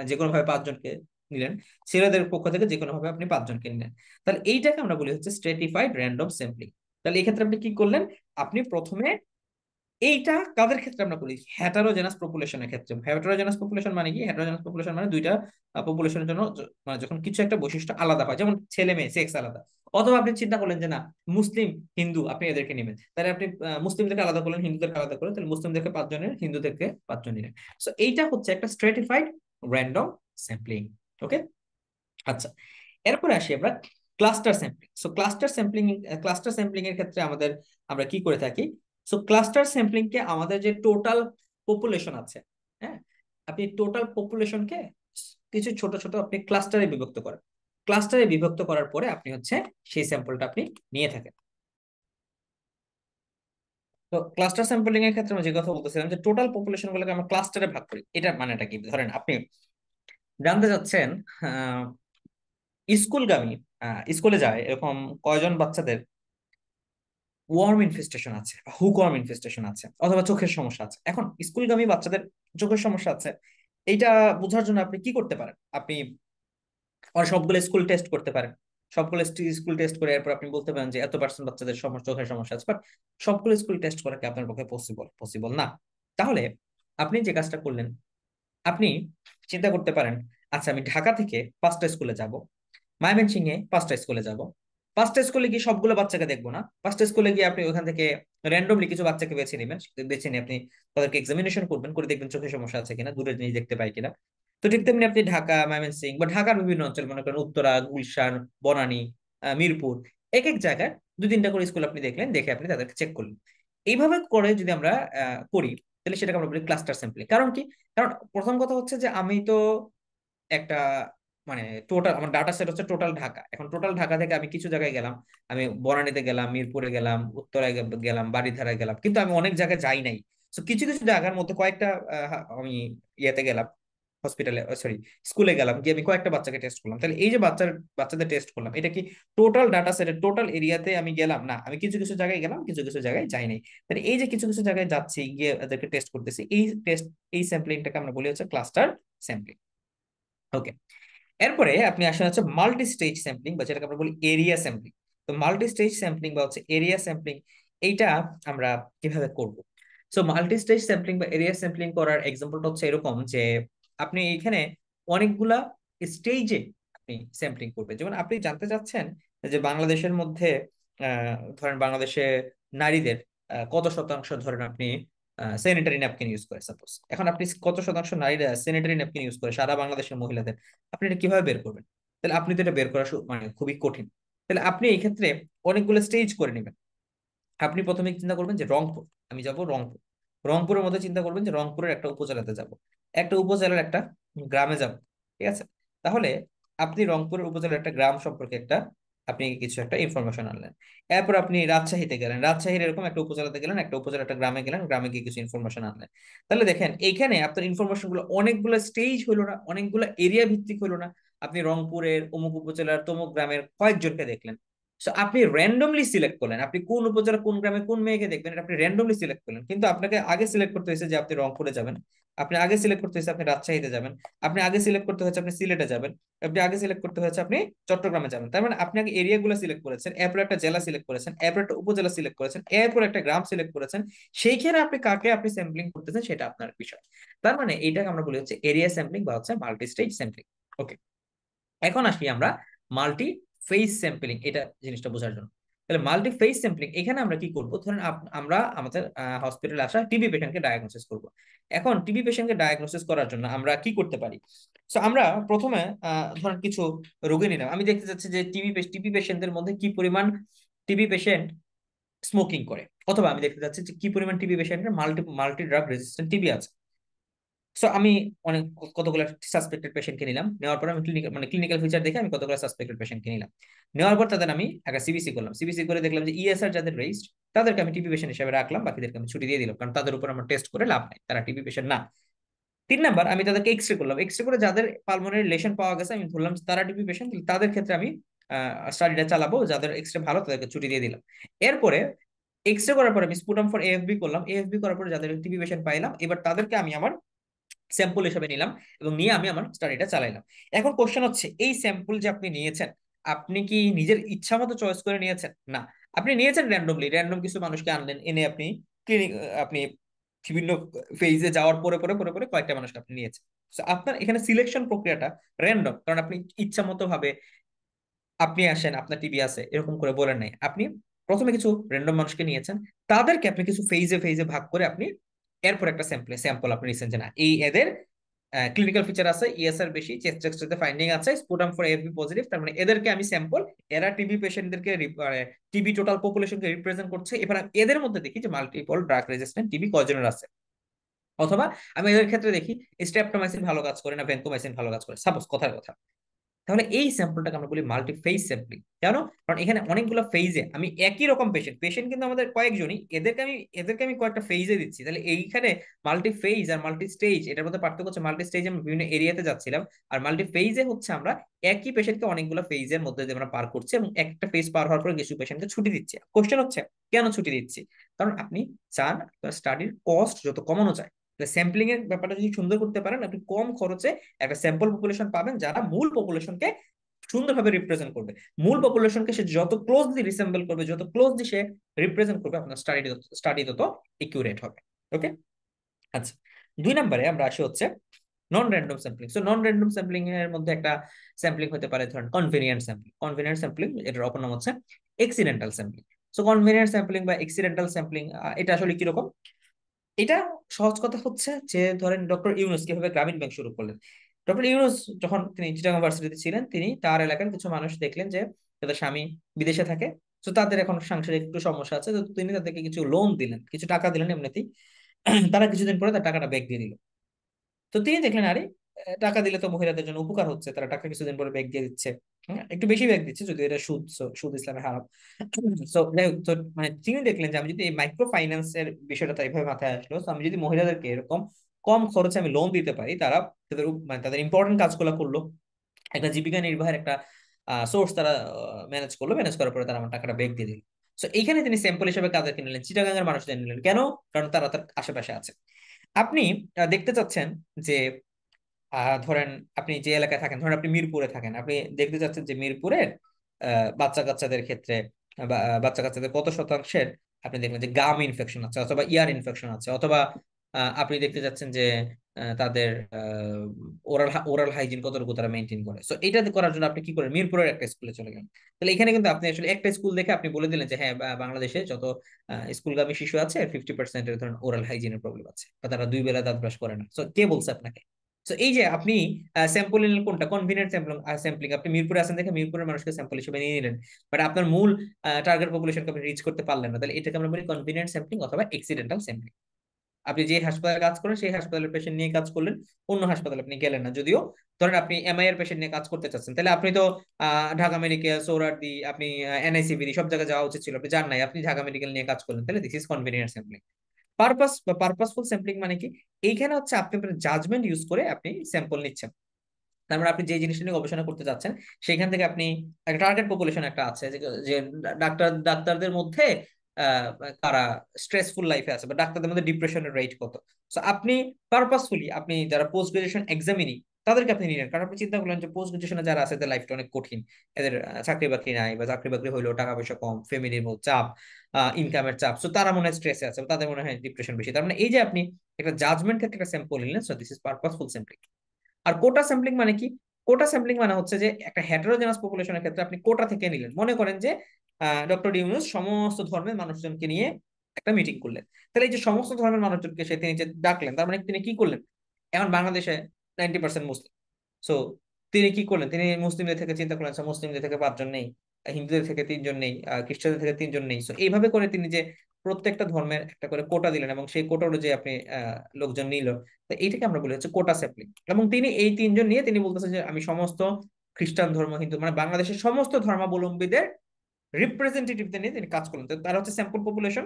যে কোনো ভাবে 5 জনকে নিলেন, ছেলেদের পক্ষ থেকে যে কোনো ভাবে আপনি 5 জনকে নিলেন। তাহলে এইটাকে আমরা বলি হচ্ছে স্ট্রেটিফাইড র্যান্ডম স্যাম্পলিং। তাহলে এই ক্ষেত্রে আপনি কি করলেন? আপনি প্রথমে এইটা কাদের ক্ষেত্রে আমরা বলি? হেটারোজেনাস পপুলেশনের ক্ষেত্রে। হেটারোজেনাস পপুলেশন মানে কি? হেটারোজেনাস পপুলেশন মানে দুইটা পপুলেশনের জন্য মানে যখন কিছু একটা বৈশিষ্ট্য আলাদা হয়, যেমন ছেলে মেয়ে সেক্স আলাদা। অথবা আপনি চিন্তা করলেন যে না, মুসলিম হিন্দু আপনি এদেরকে নেবেন, তাহলে আপনি মুসলিমদেরকে আলাদা করলেন, হিন্দুদেরকে আলাদা করলেন, তাহলে মুসলিমদেরকে 5 জনের, হিন্দুদেরকে 5 জন নিলেন। সো এইটা হচ্ছে একটা স্ট্রেটিফাইড র্যান্ডম স্যাম্পলিং। ওকে, আচ্ছা এরপরে আসি আমরা cluster sampling. So cluster sampling এর ক্ষেত্রে আমরা কি করে থাকি? সো ক্লাস্টার স্যাম্পলিং কে আমাদের যে টোটাল পপুলেশন আছে, হ্যাঁ, আপনি টোটাল পপুলেশনকে কিছু ছোট ছোট আপনি ক্লাস্টারে বিভক্ত করেন। ক্লাস্টারে বিভক্ত করার পরে আপনি হচ্ছে সেই স্যাম্পলটা আপনি নিয়ে থাকেন। তো ক্লাস্টার স্যাম্পলিং এর ক্ষেত্রে আমি যে কথা বলতেছিলাম যে টোটাল পপুলেশন গুলোকে আমরা ক্লাস্টারে ভাগ করি, এটা মানেটা কি? ধরেন আপনি জানতে চাচ্ছেন স্কুলগামী স্কুলে যায় এরকম কয়জন বাচ্চাদের ওয়ার্ম ইনফেস্টেশন আছে, হুকওয়ার্ম ইনফেস্টেশন আছে, অথবা চোখের সমস্যা আছে। এখন স্কুলগামী বাচ্চাদের চোখের সমস্যা আছে, এইটা বোঝার জন্য আপনি কি করতে পারেন? আপনি আর সবগুলো স্কুল টেস্ট করতে পারেন, সবগুলো স্কুল টেস্ট করে এরপর আপনি বলতে পারেন যে এত পার্সেন্ট বাচ্চাদের সমস্যা, চোখের সমস্যা আছে। বাট সবগুলো স্কুল টেস্ট করা কি আপনার পক্ষে পসিবল না। তাহলে আপনি যে কাজটা করলেন, আপনি চিন্তা করতে পারেন, আচ্ছা আমি ঢাকা থেকে 5টা স্কুলে যাব, ময়মনসিংহে 5টা স্কুলে যাব। 5টা স্কুলে গিয়ে সবগুলো বাচ্চাকে দেখবো না, 5টা স্কুলে গিয়ে আপনি ওখান থেকে র্যান্ডমলি কিছু বাচ্চাকে বেছে নেবেন, বেছে নিয়ে আপনি তাদেরকে এক্সামিনেশন করবেন, করে দেখবেন চোখের সমস্যা আছে কিনা, দূরে জিনিস দেখতে পাই কিনা। তো ঠিক তেমনি আপনি ঢাকা, ময়মনসিংহ বা ঢাকার বিভিন্ন অঞ্চল, মনে করেন উত্তরা, গুলশান, বনানী, মিরপুর, এক এক জায়গায় 2-3টা করে স্কুল আপনি দেখলেন, দেখে আপনি তাদেরকে চেক করলেন। এইভাবে করে যদি আমরা করি, তাহলে সেটাকে আমরা বলি ক্লাস্টার স্যাম্পলিং। কারণ কি? কারণ প্রথম কথা হচ্ছে যে আমি তো একটা মানে টোটাল আমার ডাটা সেট হচ্ছে টোটাল ঢাকা। এখন টোটাল ঢাকা থেকে আমি কিছু জায়গায় গেলাম, আমি বনানীতে গেলাম, মিরপুরে গেলাম, উত্তরায় গেলাম, বারিধারায় গেলাম, কিন্তু আমি অনেক জায়গায় যাই নাই। তো কিছু কিছু জায়গার মধ্যে কয়েকটা আমি ইয়েতে গেলাম, হসপিটালে, সরি, স্কুলে গেলাম, গিয়ে আমি কয়েকটা বাচ্চাকে টেস্ট করলাম। তাহলে এই যে বাচ্চাদের টেস্ট করলাম, এটা কি টোটাল ডাটা সেটের টোটাল এরিয়াতে আমি গেলাম? না, আমি কিছু কিছু জায়গায় গেলাম, কিছু কিছু জায়গায় যাই নাই। তাহলে এই যে কিছু কিছু জায়গায় যাচ্ছি, গিয়ে তাদেরকে টেস্ট করতেছি, এই স্যাম্পলিংটাকে আমরা বলি হচ্ছে ক্লাস্টার স্যাম্পলিং। ওকে, এরপরে আপনি আসেন হচ্ছে মাল্টি স্টেজ স্যাম্পলিং, বা যেটাকে আমরা বলি এরিয়া স্যাম্পলিং। তো মাল্টি স্টেজ স্যাম্পলিং বা হচ্ছে এরিয়া স্যাম্পলিং, এইটা আমরা কিভাবে করব? সো মাল্টি স্টেজ স্যাম্পলিং বা এরিয়া স্যাম্পলিং করার এক্সাম্পলটা হচ্ছে এরকম যে আপনি এখানে অনেকগুলা স্টেজে আপনি স্যাম্পলিং করবেন। যেমন আপনি জানতে চাচ্ছেন যে বাংলাদেশের মধ্যে ধরেন বাংলাদেশে নারীদের কত শতাংশ ধরেন আপনি স্যানিটারি ন্যাপকিন ইউজ করে, সাপোজ। এখন আপনি কত শতাংশ নারীরা স্যানিটারি ন্যাপকিন ইউজ করে সারা বাংলাদেশের মহিলাদের, আপনি এটা কিভাবে বের করবেন? তাহলে আপনি তো এটা বের করা মানে খুবই কঠিন। তাহলে আপনি এই ক্ষেত্রে অনেকগুলো স্টেজ করে নেবেন। আপনি প্রথমে চিন্তা করবেন যে রংপুর, আমি যাব রংপুর। রংপুরের মধ্যে চিন্তা করবেন যে রংপুরের একটা উপজেলাতে যাব, একটা উপজেলার একটা গ্রামে যাব। ঠিক আছে? তাহলে আপনি রংপুরের উপজেলার একটা গ্রাম সম্পর্কে আপনি কিছু একটা ইনফরমেশন আনলেন। এরপর আপনি রাজশাহীতে গেলেন, রাজশাহীর এরকম একটা উপজেলাতে গেলেন, একটা উপজেলা একটা গ্রামে গেলেন, গ্রামে গিয়ে কিছু ইনফরমেশন আনলেন। তাহলে দেখেন এইখানে আপনার ইনফরমেশন গুলো অনেকগুলো স্টেজ হলো না, অনেকগুলো এরিয়া ভিত্তিক হলো না। আপনি রংপুরের অমুক উপজেলার তমুক গ্রামের কয়েকজনকে দেখলেন। সো আপনি র্যান্ডমলি সিলেক্ট করলেন, আপনি কোন উপজেলা কোন গ্রামে কোন মেয়েকে দেখবেন, এটা আপনি র্যান্ডমলি সিলেক্ট করলেন। কিন্তু আপনাকে আগে সিলেক্ট করতে হয়েছে যে আপনি রংপুরে যাবেন, আপনি আগে সিলেক্ট করতে হয়েছে আপনি রাজশাহীতে যাবেন, আপনি আগে সিলেক্ট করতে হয়েছে আপনি সিলেটে যাবেন, আপনি আগে সিলেক্ট করতে হয়েছে আপনি চট্টগ্রামে যাবেন। তার মানে আপনি আগে এরিয়া গুলো সিলেক্ট করেছেন, এরপর একটা জেলা সিলেক্ট করেছেন, এরপর একটা উপজেলা সিলেক্ট করেছেন, এরপর একটা গ্রাম সিলেক্ট করেছেন। সেইখানে আপনি কাকে আপনি স্যাম্পলিং করতেছেন সেটা আপনার বিষয়। তার মানে এইটাকে আমরা বলি হচ্ছে এরিয়া স্যাম্পলিং বা হচ্ছে মাল্টি স্টেজ স্যাম্পলিং। ওকে, এখন আসি আমরা মাল্টি ফেজ স্যাম্পলিং, এটা জিনিসটা বোঝার জন্য। তাহলে মাল্টি ফেজ স্যাম্পলিং, এখানে আমরা কি করব? ধরেন আমরা আমাদের হসপিটালে আসা টিবি পেশেন্টকে ডায়াগনোসিস করব। এখন টিবি পেশেন্টকে ডায়াগনোসিস করার জন্য আমরা কি করতে পারি? সো আমরা প্রথমে ধরেন কিছু রোগী নিলাম, আমি দেখতে চাচ্ছি যে টিবি পেশেন্টদের মধ্যে কি পরিমাণ টিবি পেশেন্ট স্মোকিং করে, অথবা আমি দেখতে চাচ্ছি যে কি পরিমাণ টিবি পেশেন্টের multi multi drug resistant TB আছে। সো আমি অনেক কতগুলো সাসপেক্টেড পেশেন্টকে নিলাম, নেওয়ার পর আমি ক্লিনিক্যাল ফিচার দেখে আমি কতগুলো সাসপেক্টেড পেশেন্টকে নিলাম। নেওয়ার পর তাদের আমি একটা সিবিসি করলাম, সিবিসি করে দেখলাম যে ইএসআর যাদের রেজিস্ট, তাদেরকে আমি টিবি পেশেন্ট হিসেবে রাখলাম, বাকিদেরকে আমি ছুটি দিয়ে দিলাম, কারণ তাদের উপর আমার টেস্ট করে লাভ নাই, তারা টিবি পেশেন্ট না। 3 নাম্বার, আমি তাদেরকে এক্সরে করলাম, এক্সরে করে যাদের পালমোনারি লেশন পাওয়া গেছে আমি ধরলাম যে তারা টিবি পেশেন্ট, তাদের ক্ষেত্রে আমি স্টাডিটা চালাবো, যাদের এক্সরে ভালো তাদেরকে ছুটি দিয়ে দিলাম। এরপরে এক্সরে করার পরে আমি স্পুটাম ফর এএফবি করলাম, এএফবি করার পরে যাদের টিবি পেশেন্ট পাইলাম, এবার তাদেরকে আমি আমার স্যাম্পল হিসেবে নিলাম এবং নিয়ে আমি আমার স্টাডিটা চালাইলাম। এখন কোশ্চেন হচ্ছে, এই স্যাম্পল যে আপনি নিয়েছেন, আপনি কি নিজের ইচ্ছা মতো চয়েস করে নিয়েছেন? না, আপনি নিয়েছেন র্যান্ডমলি, র্যান্ডম কিছু মানুষকে আনলেন, এনে আপনি ক্লিনিক আপনি বিভিন্ন ফেজে যাওয়ার পরে পরে পরে পরে কয়েকটা মানুষকে আপনি নিয়েছেন। So, আপনার এখানে সিলেকশন প্রক্রিয়াটা র্যান্ডম, কারণ আপনি ইচ্ছা মতো ভাবে আপনি আসেন আপনার টিভি আছে এরকম করে বলেন নাই, আপনি প্রথমে কিছু র্যান্ডম মানুষকে নিয়েছেন, তাদেরকে আপনি কিছু ফেজে ফেজে ভাগ করে আপনি এরপর একটা স্যাম্পল আপনি নিয়েছেন যে না এই এদের ক্লিনিক্যাল ফিচার আছে, ইএসআর বেশি, চেস্ট এক্সরেতে ফাইন্ডিং আছে, স্পুটাম ফর এফবি পজিটিভ, তার মানে এদেরকে আমি স্যাম্পল, এরা টিবি পেশেন্টদেরকে টিবি টোটাল পপুলেশনকে রিপ্রেজেন্ট করছে, এবার আমি এদের মধ্যে দেখি যে মাল্টিপল ড্রাগ রেজিস্ট্যান্ট টিবি কয়জনের আছে। অথবা আমি এদের ক্ষেত্রে দেখি স্ট্রেপ্টোমাইসিন ভালো কাজ করে না ভ্যানকোমাইসিন ভালো কাজ করে, সাপোজ কথার কথা। তাহলে এই স্যাম্পলটাকে আমরা বলি মাল্টি ফেজ স্যাম্পলিং। কেন? কারণ এখানে অনেকগুলো ফেজে আমি একই রকম পেশেন্ট পেশেন্ট কিন্তু আমাদের কয়েকজনই, এদেরকে আমি কয়েকটা ফেজে দিচ্ছি। তাহলে এইখানে মাল্টি ফেজ আর মাল্টি স্টেজ, এটার মধ্যে পার্থক্য হচ্ছে মাল্টি স্টেজে আমি বিভিন্ন এরিয়াতে যাচ্ছিলাম, আর মাল্টি ফেজে হচ্ছে আমরা একই পেশেন্টকে অনেকগুলো ফেজের মধ্যে দিয়ে আমরা পার করছি, এবং একটা ফেজ পার হওয়ার পরে কিছু পেশেন্টকে ছুটি দিচ্ছি। কোশ্চেন হচ্ছে কেন ছুটি দিচ্ছি? কারণ আপনি চান স্টাডির কস্ট যত কমানো যায়। স্যাম্পলিং এর ব্যাপারটা যদি সুন্দর করতে পারেন, আপনি কম খরচে একটা স্যাম্পল পপুলেশন পাবেন যারা মূল পপুলেশনকে সুন্দরভাবে রিপ্রেজেন্ট করবে। মূল পপুলেশনকে সে যত ক্লোজলি রিসেম্বল করবে, যত ক্লোজলি সে রিপ্রেজেন্ট করবে, আপনার স্টাডি তত একিউরেট হবে। ওকে, আচ্ছা। 2 নম্বরে আমরা আসি হচ্ছে non random sampling. So non random sampling এর মধ্যে একটা স্যাম্পলিং হতে পারে ধরেন কনভেনিয়েন্ট স্যাম্পলিং। কনভেনিয়েন্ট স্যাম্পলিং এটার অপর নাম হচ্ছে accidental sampling. So convenient sampling বা এক্সিডেন্টাল স্যাম্পলিং, এটা আসলে কিরকম? এটা সহজ কথা হচ্ছে যে ধরেন ডক্টর ইউনূস কিভাবে গ্রামীণ ব্যাংক শুরু করলেন। ডক্টর ইউনূস যখন তিনি চিটাগাং ভার্সিটিতে ছিলেন, তিনি তার এলাকার কিছু মানুষ দেখলেন যে তাদের স্বামী বিদেশে থাকে, তো তাদের এখন সাংসারিক একটু সমস্যা আছে, তো তিনি তাদেরকে কিছু লোন দিলেন, কিছু টাকা দিলেন এমনিতেই। তারা কিছুদিন পরে তার টাকাটা ব্যাক দিয়ে দিল। তো তিনি দেখলেন আরে টাকা দিলে তো মহিলাদের জন্য উপকার হচ্ছে, তারা টাকা কিছুদিন পরে ব্যাক দিয়ে দিচ্ছে। হ্যাঁ, একটু বেশি ব্যাক দিচ্ছে, যদিও এটা সুদ, সুদ ইসলামে হারাম। তো যাই হোক, তো মানে তিনি দেখলেন যে আমি যদি এই মাইক্রো ফাইন্যান্স এর বিষয়টা তার এইভাবে মাথায় আসলো, তো আমি যদি মহিলাদেরকে এরকম কম খরচে আমি লোন দিতে পারি, তারা মানে তাদের ইম্পর্টেন্ট কাজগুলো করলো, একটা জীবিকা নির্বাহের একটা সোর্স তারা ম্যানেজ করলো, ম্যানেজ করার পরে তারা আমার টাকাটা ব্যাক দিয়ে দিল। তো এইখানে তিনি স্যাম্পল হিসেবে কাদেরকে নিলেন? চিটাগাং এর মানুষদের নিলেন। কেন? কারণ তারা তার আশেপাশে আছে। আপনি দেখতে চাচ্ছেন যে ধরেন আপনি যে এলাকায় থাকেন, ধরেন আপনি মিরপুরে থাকেন, আপনি দেখতে চাচ্ছেন যে মিরপুরের বাচ্চা কাচ্চাদের ক্ষেত্রে বাচ্চা কাচ্চাদের কত শতাংশের আপনি দেখবেন যে গাম ইনফেকশন আছে, অথবা ইয়ার ইনফেকশন আছে, অথবা আপনি দেখতে চাচ্ছেন যে তাদের ওরাল ওরাল হাইজিন কতটুকু তারা মেনটেন করে। সো এটা করার জন্য আপনি কি করেন? মিরপুরের একটা স্কুলে চলে গেলেন। তাহলে এখানে কিন্তু আপনি আসলে একটা স্কুল দেখে আপনি বলে দিলেন যে হ্যাঁ, বাংলাদেশে যত স্কুলগামী শিশু আছে 50% ধরেন ওরাল হাইজিনের প্রবলেম আছে, বা তারা 2 বেলা দাঁত ব্রাশ করে না। সো কে বলছে আপনাকে? তো এই যে আপনি স্যাম্পল নিলেন কোনটা? Convenient sampling. আপনি মিরপুরে আছেন দেখে মিরপুরের মানুষকে স্যাম্পল হিসেবে নিয়ে নিলেন, বাট আপনার মূল টার্গেট পপুলেশনকে আপনি রিচ করতে পারলেন না। তাহলে এটাকে আমরা বলি কনভিনিয়েন্ট স্যাম্পলিং অথবা এক্সিডেন্টাল স্যাম্পলিং। আপনি যে হাসপাতালে কাজ করেন সেই হাসপাতালের পেশেন্ট নিয়ে কাজ করলেন, অন্য হাসপাতালে আপনি গেলেন না। যদিও ধরেন আপনি এমআই এর পেশেন্ট নিয়ে কাজ করতে চাচ্ছেন, তাহলে আপনি তো ঢাকা মেডিকেল, সোহরাওয়ার্দী, আপনি এনআইসিভি সব জায়গায় যাওয়া উচিত ছিল, আপনি যান নাই, আপনি ঢাকা মেডিকেল নিয়ে কাজ করলেন। তাহলে this is convenient sampling. Purpose বা পারপাসফুল স্যাম্পলিং মানে কি? এইখানে হচ্ছে আপনি আপনার জাজমেন্ট ইউজ করে আপনি স্যাম্পল নিচ্ছেন। তার মানে আপনি যে জিনিসটা নিয়ে গবেষণা করতে যাচ্ছেন, সেখান থেকে আপনি একটা টার্গেট পপুলেশন একটা আছে যে যে ডাক্তারদের মধ্যে আহ, কারা স্ট্রেসফুল লাইফে আছে, বা ডাক্তারদের মধ্যে ডিপ্রেশনের রেট কত। সো আপনি পারপাসফুলি আপনি যারা পোস্ট গ্রাজুয়েশন এক্সামিনি তাদেরকে আপনি নিলেন, কারণ আপনি চিন্তা করলেন যে পোস্ট গ্রাজুয়েশনে যারা আছে তাদের লাইফটা অনেক কঠিন, এদের চাকরি বাকরি নাই, বা চাকরি বাকরি হইলেও টাকা পয়সা কম, ফ্যামিলির চাপ, ইনকামের চাপ, সো তারা মনে হয় স্ট্রেসে আছে, তাদের মনে হয় ডিপ্রেশন বেশি। তার মানে এই যে আপনি একটা জাজমেন্ট থেকে একটা স্যাম্পল নিলেন, so this is purposeful sampling. আর কোটা স্যাম্পলিং মানে কি? কোটা স্যাম্পলিং মানে হচ্ছে যে একটা হেটেরোজেনাস পপুলেশনের ক্ষেত্রে আপনি কোটা থেকে নিলেন। মনে করেন যে ডক্টর ইউনূস সমস্ত ধর্মের মানুষজনকে নিয়ে একটা মিটিং করলেন। তাহলে এই যে সমস্ত ধর্মের মানুষজনকে সে তিনি যে ডাকলেন, তার মানে তিনি কি করলেন? এখন বাংলাদেশে 90% মুসলিম। সো তিনি কি করলেন? তিনি মুসলিমদের থেকে চিন্তা করলেন, মুসলিমদের থেকে 5 জন নেই, হিন্দুদের থেকে 3 জন নেই, খ্রিস্টানদের থেকে 3 জন নেই। সো এইভাবে করে তিনি যে প্রত্যেকটা ধর্মের একটা করে কোটা দিলেন, এবং সেই কোটা অনুযায়ী আপনি লোকজন নিল। তো এইটাকে আমরা বলি হচ্ছে কোটা স্যাম্পলিং। এবং তিনি এই 3 জন নিয়ে তিনি বলতেছেন যে আমি সমস্ত খ্রিস্টান ধর্ম, হিন্দু, মানে বাংলাদেশের সমস্ত ধর্মাবলম্বীদের রিপ্রেজেন্টেটিভদের নিয়ে তিনি কাজ করলেন। তো তারা হচ্ছে স্যাম্পল পপুলেশন,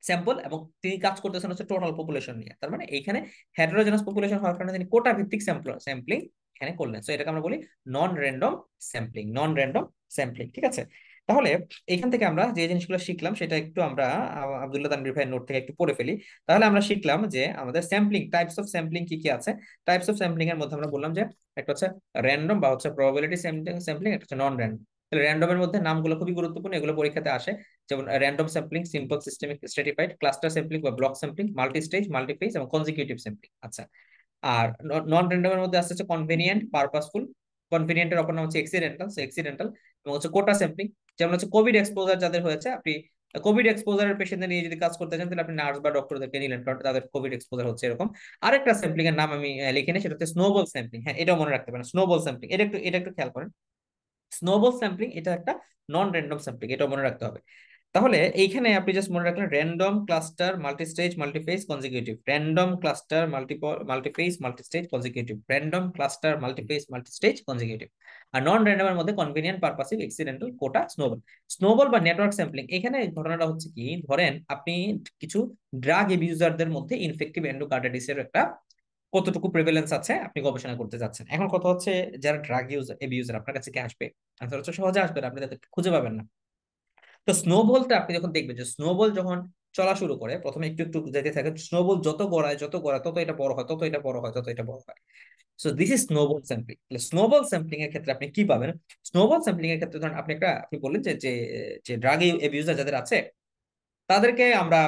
স্যাম্পল, এবং তিনি কাজ করতেছেন হচ্ছে টোটাল পপুলেশন নিয়ে। তার মানে এইখানে হেটেরোজেনাস পপুলেশন হওয়ার কারণে তিনি কোটা ভিত্তিক স্যাম্পলিং এখানে করলেন। সো এটাকে আমরা বলি নন র্যান্ডম স্যাম্পলিং। নন র্যান্ডম স্যাম্পলিং, ঠিক আছে? তাহলে এখান থেকে আমরা যে জিনিসগুলো শিখলাম সেটা একটু আমরা আব্দুল্লাহ তানভীর ভাইয়ের নোট থেকে একটু পড়ে ফেলি। তাহলে আমরা শিখলাম যে আমাদের স্যাম্পলিং, টাইপস অফ স্যাম্পলিং কি কি আছে। টাইপস অফ স্যাম্পলিং এর মধ্যে আমরা বললাম যে একটা হচ্ছে র্যান্ডম বা হচ্ছে প্রবাবিলিটি স্যাম্পলিং, একটা হচ্ছে নন র্যান্ডম। র্যান্ডমের মধ্যে নামগুলো খুবই গুরুত্বপূর্ণ, এগুলো পরীক্ষাতে আসে। যেমন random sampling, simple systemic stratified, cluster sampling বা block sampling, multi stage, multi phase এবং কনজিকিউটিভ স্যাম্পলিং। আচ্ছা, আর নন র্যান্ডমের মধ্যে আসছে কনভেনিয়েন্ট, পারপাসফুল। কনভেনিয়েন্টের অপর নাম হচ্ছে এক্সিডেন্টাল, এক্সিডেন্টাল এবং হচ্ছে কোটা স্যাম্পলিং। যেমন হচ্ছে কোভিড এক্সপোজার যাদের হয়েছে, আপনি কোভিড এক্সপোজারের পেশেন্টদের নিয়ে যদি কাজ করতে চান, তাহলে আপনি নার্স বা ডক্টরদেরকে নিলেন, কারণ তাদের কোভিড এক্সপোজার হচ্ছে এরকম। আরেকটা স্যাম্পলিং এর নাম আমি লিখে নিই, সেটা হচ্ছে স্নোবল স্যাম্পলিং। হ্যাঁ, এটাও মনে রাখতে পারেন, স্নোবল স্যাম্পলিং। এটা একটু খেয়াল করেন। স্নোবল স্যাম্পলিং এটা একটা নন র্যান্ডম স্যাম্পলিং, এটা মনে রাখতে হবে। তাহলে এইখানে আপনি জাস্ট মনে রাখলেন random cluster multistage multiphase consecutive, random cluster multiphase multistage consecutive, random cluster multiphase multistage consecutive. আর নন র্যান্ডমের মধ্যে convenient purposive accidental quota snowball. Snowball বা নেটওয়ার্ক স্যাম্পলিং, এখানে ঘটনাটা হচ্ছে কি, ধরেন আপনি কিছু ড্রাগ এবিউজারদের মধ্যে ইনফেক্টিভ এন্ডোকার্ডাইটিসের একটা কতটুকু প্রেভেলেন্স আছে আপনি গবেষণা করতে যাচ্ছেন। এখন কথা হচ্ছে যারা ড্রাগ এবিউজার আপনার কাছে কি আসবে? আনসার হচ্ছে সহজে আসবে না, আপনি তাদের খুঁজে পাবেন না। তো স্নোবলটা আপনি যখন দেখবেন যে স্নোবল যখন চলা শুরু করে, প্রথমে একটু একটু যেতে থাকে, স্নোবল যত গড়ায় যত গড়ায় তত এটা বড় হয়, তত এটা বড় হয়, তত এটা বড় হয়। So this is snowball sampling. তাহলে স্নোবল স্যাম্পলিং এর ক্ষেত্রে আপনি কি পাবেন? স্নোবল স্যাম্পলিং এর ক্ষেত্রে ধরেন আপনি আপনি বললেন যে যে যে ড্রাগ এবিউজার যাদের আছে তাদেরকে আমরা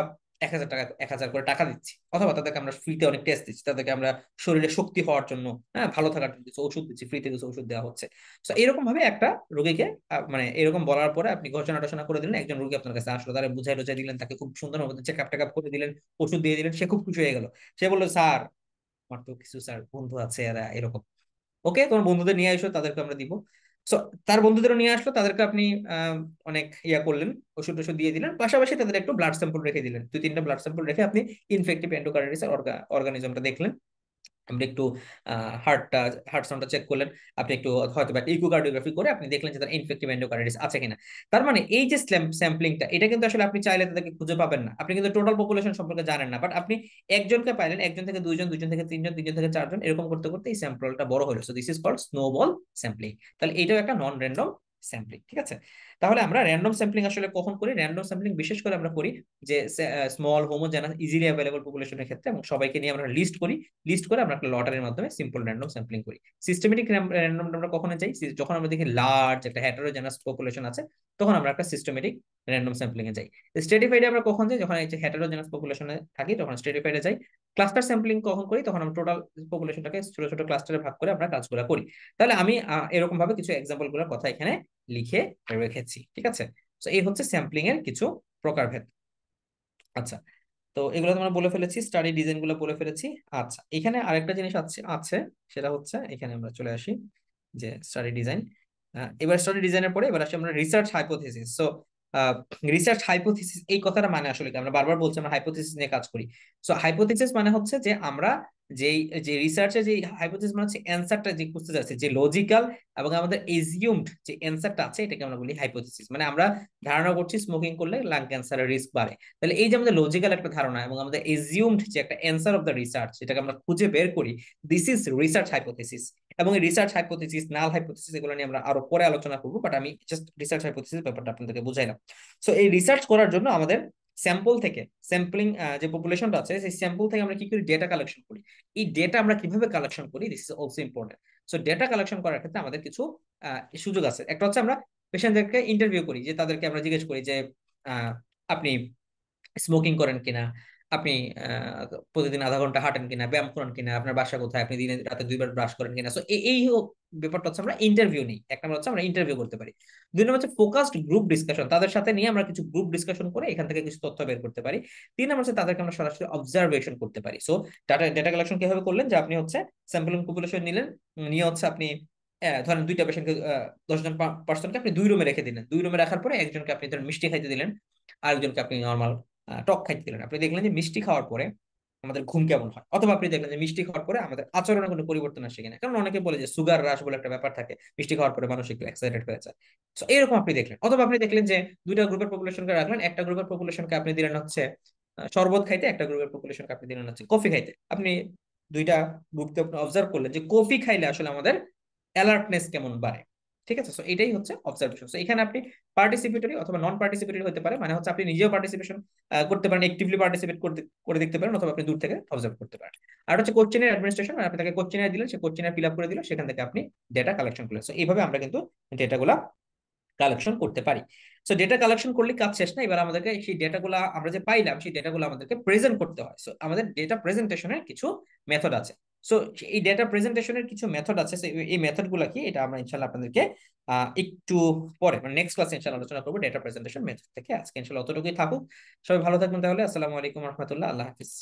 1,000 টাকা, 1,000 করে টাকা দিচ্ছি, অথবা তাদেরকে আমরা ফ্রিতে অনেক টেস্ট দিচ্ছি, তাদেরকে আমরা শরীরে শক্তি হওয়ার জন্য, হ্যাঁ, ভালো থাকার জন্য কিছু ওষুধ দিচ্ছি, ফ্রিতে কিছু ওষুধ দেওয়া হচ্ছে। তো এরকম ভাবে একটা রোগীকে মানে এরকম বলার পরে আপনি ঘোষণা টোষণা করে দিলেন, একজন রোগী আপনার কাছে আসলো, তারা বুঝাই টুঝাই দিলেন, তাকে খুব সুন্দর মতো চেক আপ টেকআপ করে দিলেন, ওষুধ দিয়ে দিলেন, সে খুব খুশি হয়ে গেল। সে বললো, স্যার আমার তো কিছু স্যার বন্ধু আছে এরা এরকম। ওকে, তোমার বন্ধুদের নিয়ে আসো, তাদেরকে আমরা দিব। সো তার বন্ধুদেরও নিয়ে আসলো, তাদেরকে আপনি আহ, অনেক ইয়া করলেন, ওষুধ টষুধ দিয়ে দিলেন, পাশাপাশি তাদের একটু ব্লাড স্যাম্পল রেখে দিলেন, 2-3টা ব্লাড স্যাম্পল রেখে আপনি ইনফেক্টিভ এন্ডোকার্ডিটিস অর্গানিজমটা দেখলেন। আপনি একটু হার্টটা, হার্ট সাউন্ডটা চেক করলেন, আপনি একটু হয়তো বা ইকোকার্ডিওগ্রাফি করে আপনি দেখলেন যে তার ইনফেক্টিভ এন্ডোকার্ডিটিস আছে কিনা। তার মানে এই যে স্যাম্পলিংটা, এটা কিন্তু আসলে আপনি চাইলে তাদেরকে খুঁজে পাবেন না, আপনি কিন্তু টোটাল পপুলেশন সম্পর্কে জানেন না, বাট আপনি একজনকে পাইলেন, একজন থেকে দুইজন, দুইজন থেকে তিনজন, তিনজন থেকে চারজন, এরকম করতে করতে এই স্যাম্পলটা বড় হলো। So this is called snowball sampling. তাহলে এটাও একটা নন র্যান্ডম স্যাম্পলিং, ঠিক আছে। তাহলে আমরা র্যান্ডম স্যাম্পলিং আসলে কখন করি? র্যান্ডম স্যাম্পলিং বিশেষ করে আমরা করি যে স্মল হোমোজেনাস ইজিলি অ্যাভেলেবল পপুলেশনের ক্ষেত্রে, এবং সবাইকে নিয়ে আমরা লিস্ট করি। লিস্ট করে আমরা একটা লটারির মাধ্যমে সিম্পল র্যান্ডম স্যাম্পলিং করি। সিস্টেমেটিক র্যান্ডম আমরা কখন যাই? যখন আমরা দেখি লার্জ একটা হেটেরোজেনাস পপুলেশন আছে, তখন আমরা একটা সিস্টেমেটিক র্যান্ডম স্যাম্পলিং এ যাই। স্ট্রেটিফাইডে আমরা কখন যাই? যখন এই যে হেটেরোজেনাস পপুলেশনে থাকি তখন স্ট্রেটিফাইডে যাই। ক্লাস্টার স্যাম্পলিং কখন করি? তখন আমরা টোটাল পপুলেশনটাকে ছোট ছোট ক্লাস্টারে ভাগ করে আমরা কাজগুলো করি। তাহলে আমি এরকম ভাবে কিছু এক্সাম্পল গুলোর কথা এখানে লিখে রেখেছি, ঠিক আছে। তো এই হচ্ছে স্যাম্পলিং এর কিছু প্রকারভেদ। আচ্ছা, তো এগুলো তোমরা বলে ফেলেছি, স্টাডি ডিজাইন গুলো বলে ফেলেছি। আচ্ছা, এখানে আরেকটা জিনিস আছে আছে সেটা হচ্ছে, এখানে আমরা চলে আসি যে স্টাডি ডিজাইন। এবার স্টাডি ডিজাইনের পরে এবার আসি আমরা research hypothesis. So research hypothesis এই কথাটা মানে আসলে কি? আমরা বারবার বলছি আমরা হাইপোথিসিস নিয়ে কাজ করি। সো হাইপোথিসিস মানে হচ্ছে যে আমরা যেই যে রিসার্চে যে হাইপোথিসিস মানে হচ্ছে অ্যানসারটা যে খুঁজতে যাচ্ছি, যে লজিক্যাল এবং আমাদের এজিউমড যে অ্যানসারটা আছে, এটাকে আমরা বলি হাইপোথিসিস। মানে আমরা ধারণা করছি স্মোকিং করলে লাং ক্যান্সারের রিস্ক বাড়ে। তাহলে এই যে আমাদের লজিক্যাল একটা ধারণা এবং আমাদের এজিউমড যে একটা অ্যান্সার অফ দ্য রিসার্চ, যেটাকে আমরা খুঁজে বের করি, দিস ইজ রিসার্চ হাইপোথিসিস। এবং এই রিসার্চ হাইপোথিসিস, নাল হাইপোথিসিস, এগুলো নিয়ে আমরা আরো পরে আলোচনা করবো, বাট আমি জাস্ট রিসার্চ হাইপোথিসিস ব্যাপারটা আপনাদেরকে বুঝাইলাম। সো এই রিসার্চ করার জন্য আমাদের স্যাম্পল থেকে, স্যাম্পলিং যে পপুলেশনটা আছে সেই স্যাম্পল থেকে আমরা কি করি? ডেটা কালেকশন করি। এই ডেটা আমরা কিভাবে কালেকশন করি, this is also important. So data collection করার ক্ষেত্রে আমাদের কিছু সুযোগ আছে। একটা হচ্ছে আমরা পেশেন্টদেরকে ইন্টারভিউ করি, যে তাদেরকে আমরা জিজ্ঞেস করি যে আপনি স্মোকিং করেন কিনা, আপনি প্রতিদিন আধা ঘন্টা হাঁটেন কিনা, ব্যায়াম করেন কিনা, আপনার বাসা কোথায়, আপনি দিনে রাতে 2বার ব্রাশ করেন কিনা। সো এই ব্যাপারটা হচ্ছে আমরা ইন্টারভিউ নিই। এক নম্বর হচ্ছে আমরা ইন্টারভিউ করতে পারি। দুই নম্বর হচ্ছে ফোকাসড গ্রুপ ডিসকাশন, তাদের সাথে নিয়ে আমরা কিছু গ্রুপ ডিসকাশন করে এখান থেকে কিছু তথ্য বের করতে পারি। তিন নম্বর হচ্ছে তাদেরকে আমরা সরাসরি অবজারভেশন করতে পারি। সো ডেটা কালেকশন কিভাবে করলেন? যে আপনি হচ্ছে স্যাম্পলিং পপুলেশন নিলেন, নিয়ে হচ্ছে আপনি ধরেন দুইটা পেশেন্টকে, 10 জন পার্সনকে আপনি 2 রুমে রেখে দিলেন। 2 রুমে রাখার পরে একজনকে আপনি ধরেন মিষ্টি খাইতে দিলেন, আরেকজনকে আপনি নর্মাল টক খাইতে দিলেন। আপনি দেখলেন যে মিষ্টি খাওয়ার পরে আমাদের ঘুম কেমন হয়, অথবা আপনি দেখলেন যে মিষ্টি খাওয়ার পরে আমাদের আচরণে কোনো পরিবর্তন আসে কিনা। কারণ অনেকে বলে যে সুগার রাশ বলে একটা ব্যাপার থাকে, মিষ্টি খাওয়ার পরে মানুষ একটু এক্সাইটেড হয়ে যায়। তো এরকম আপনি দেখলেন। অথবা আপনি দেখলেন যে দুইটা গ্রুপের পপুলেশনকে রাখলেন, একটা গ্রুপের পপুলেশনকে আপনি দিলেন হচ্ছে শরবত খাইতে, একটা গ্রুপের পপুলেশনকে আপনি দিলেন হচ্ছে কফি খাইতে। আপনি দুইটা গ্রুপকে আপনি অবজার্ভ করলেন যে কফি খাইলে আসলে আমাদের অ্যালার্টনেস কেমন বাড়ে। ঠিক আছে, সো এটাই হচ্ছে অবজারভেশন। সো এখানে আপনি পার্টিসিপেটরি অথবা নন পার্টিসিপেটরি হতে পারে, মানে হচ্ছে আপনি নিজেও পার্টিসিপেশন করতে পারেন, অ্যাক্টিভলি পার্টিসিপেট করতে করে দেখতে পারেন, অথবা আপনি দূর থেকে অবজার্ভ করতে পারেন। আর হচ্ছে কোশ্চেনের অ্যাডমিনিস্ট্রেশন, আপনি তাকে কোশ্চেনার দিলেন, সে কোশ্চেনার ফিল আপ করে দিল, সেখান থেকে আপনি ডেটা কালেকশন করলেন। সো এইভাবে আমরা কিন্তু ডেটাগুলা কালেকশন করতে পারি। সো ডেটা কালেকশন করলে কাজ শেষ না, এবার আমাদেরকে সেই ডেটাগুলো আমরা যে পাইলাম সেই ডেটাগুলো আমাদেরকে প্রেজেন্ট করতে হয়। সো আমাদের ডেটা প্রেজেন্টেশনের কিছু মেথড আছে। সো এই ডেটা প্রেজেন্টেশনের কিছু মেথড আছে, এই মেথড গুলা কি, এটা আমরা ইনশাল্লাহ আপনাদেরকে একটু পরে মানে নেক্সট ক্লাসে ইনশাল্লাহ আলোচনা করবো ডেটা প্রেজেন্টেশন মেথড থেকে। আজকে ইনশাল্লাহ অতটুকুই থাকুক। সবাই ভালো থাকবেন তাহলে। আসসালামু আলাইকুম রহমতুল্লাহ, আল্লাহ হাফিজ।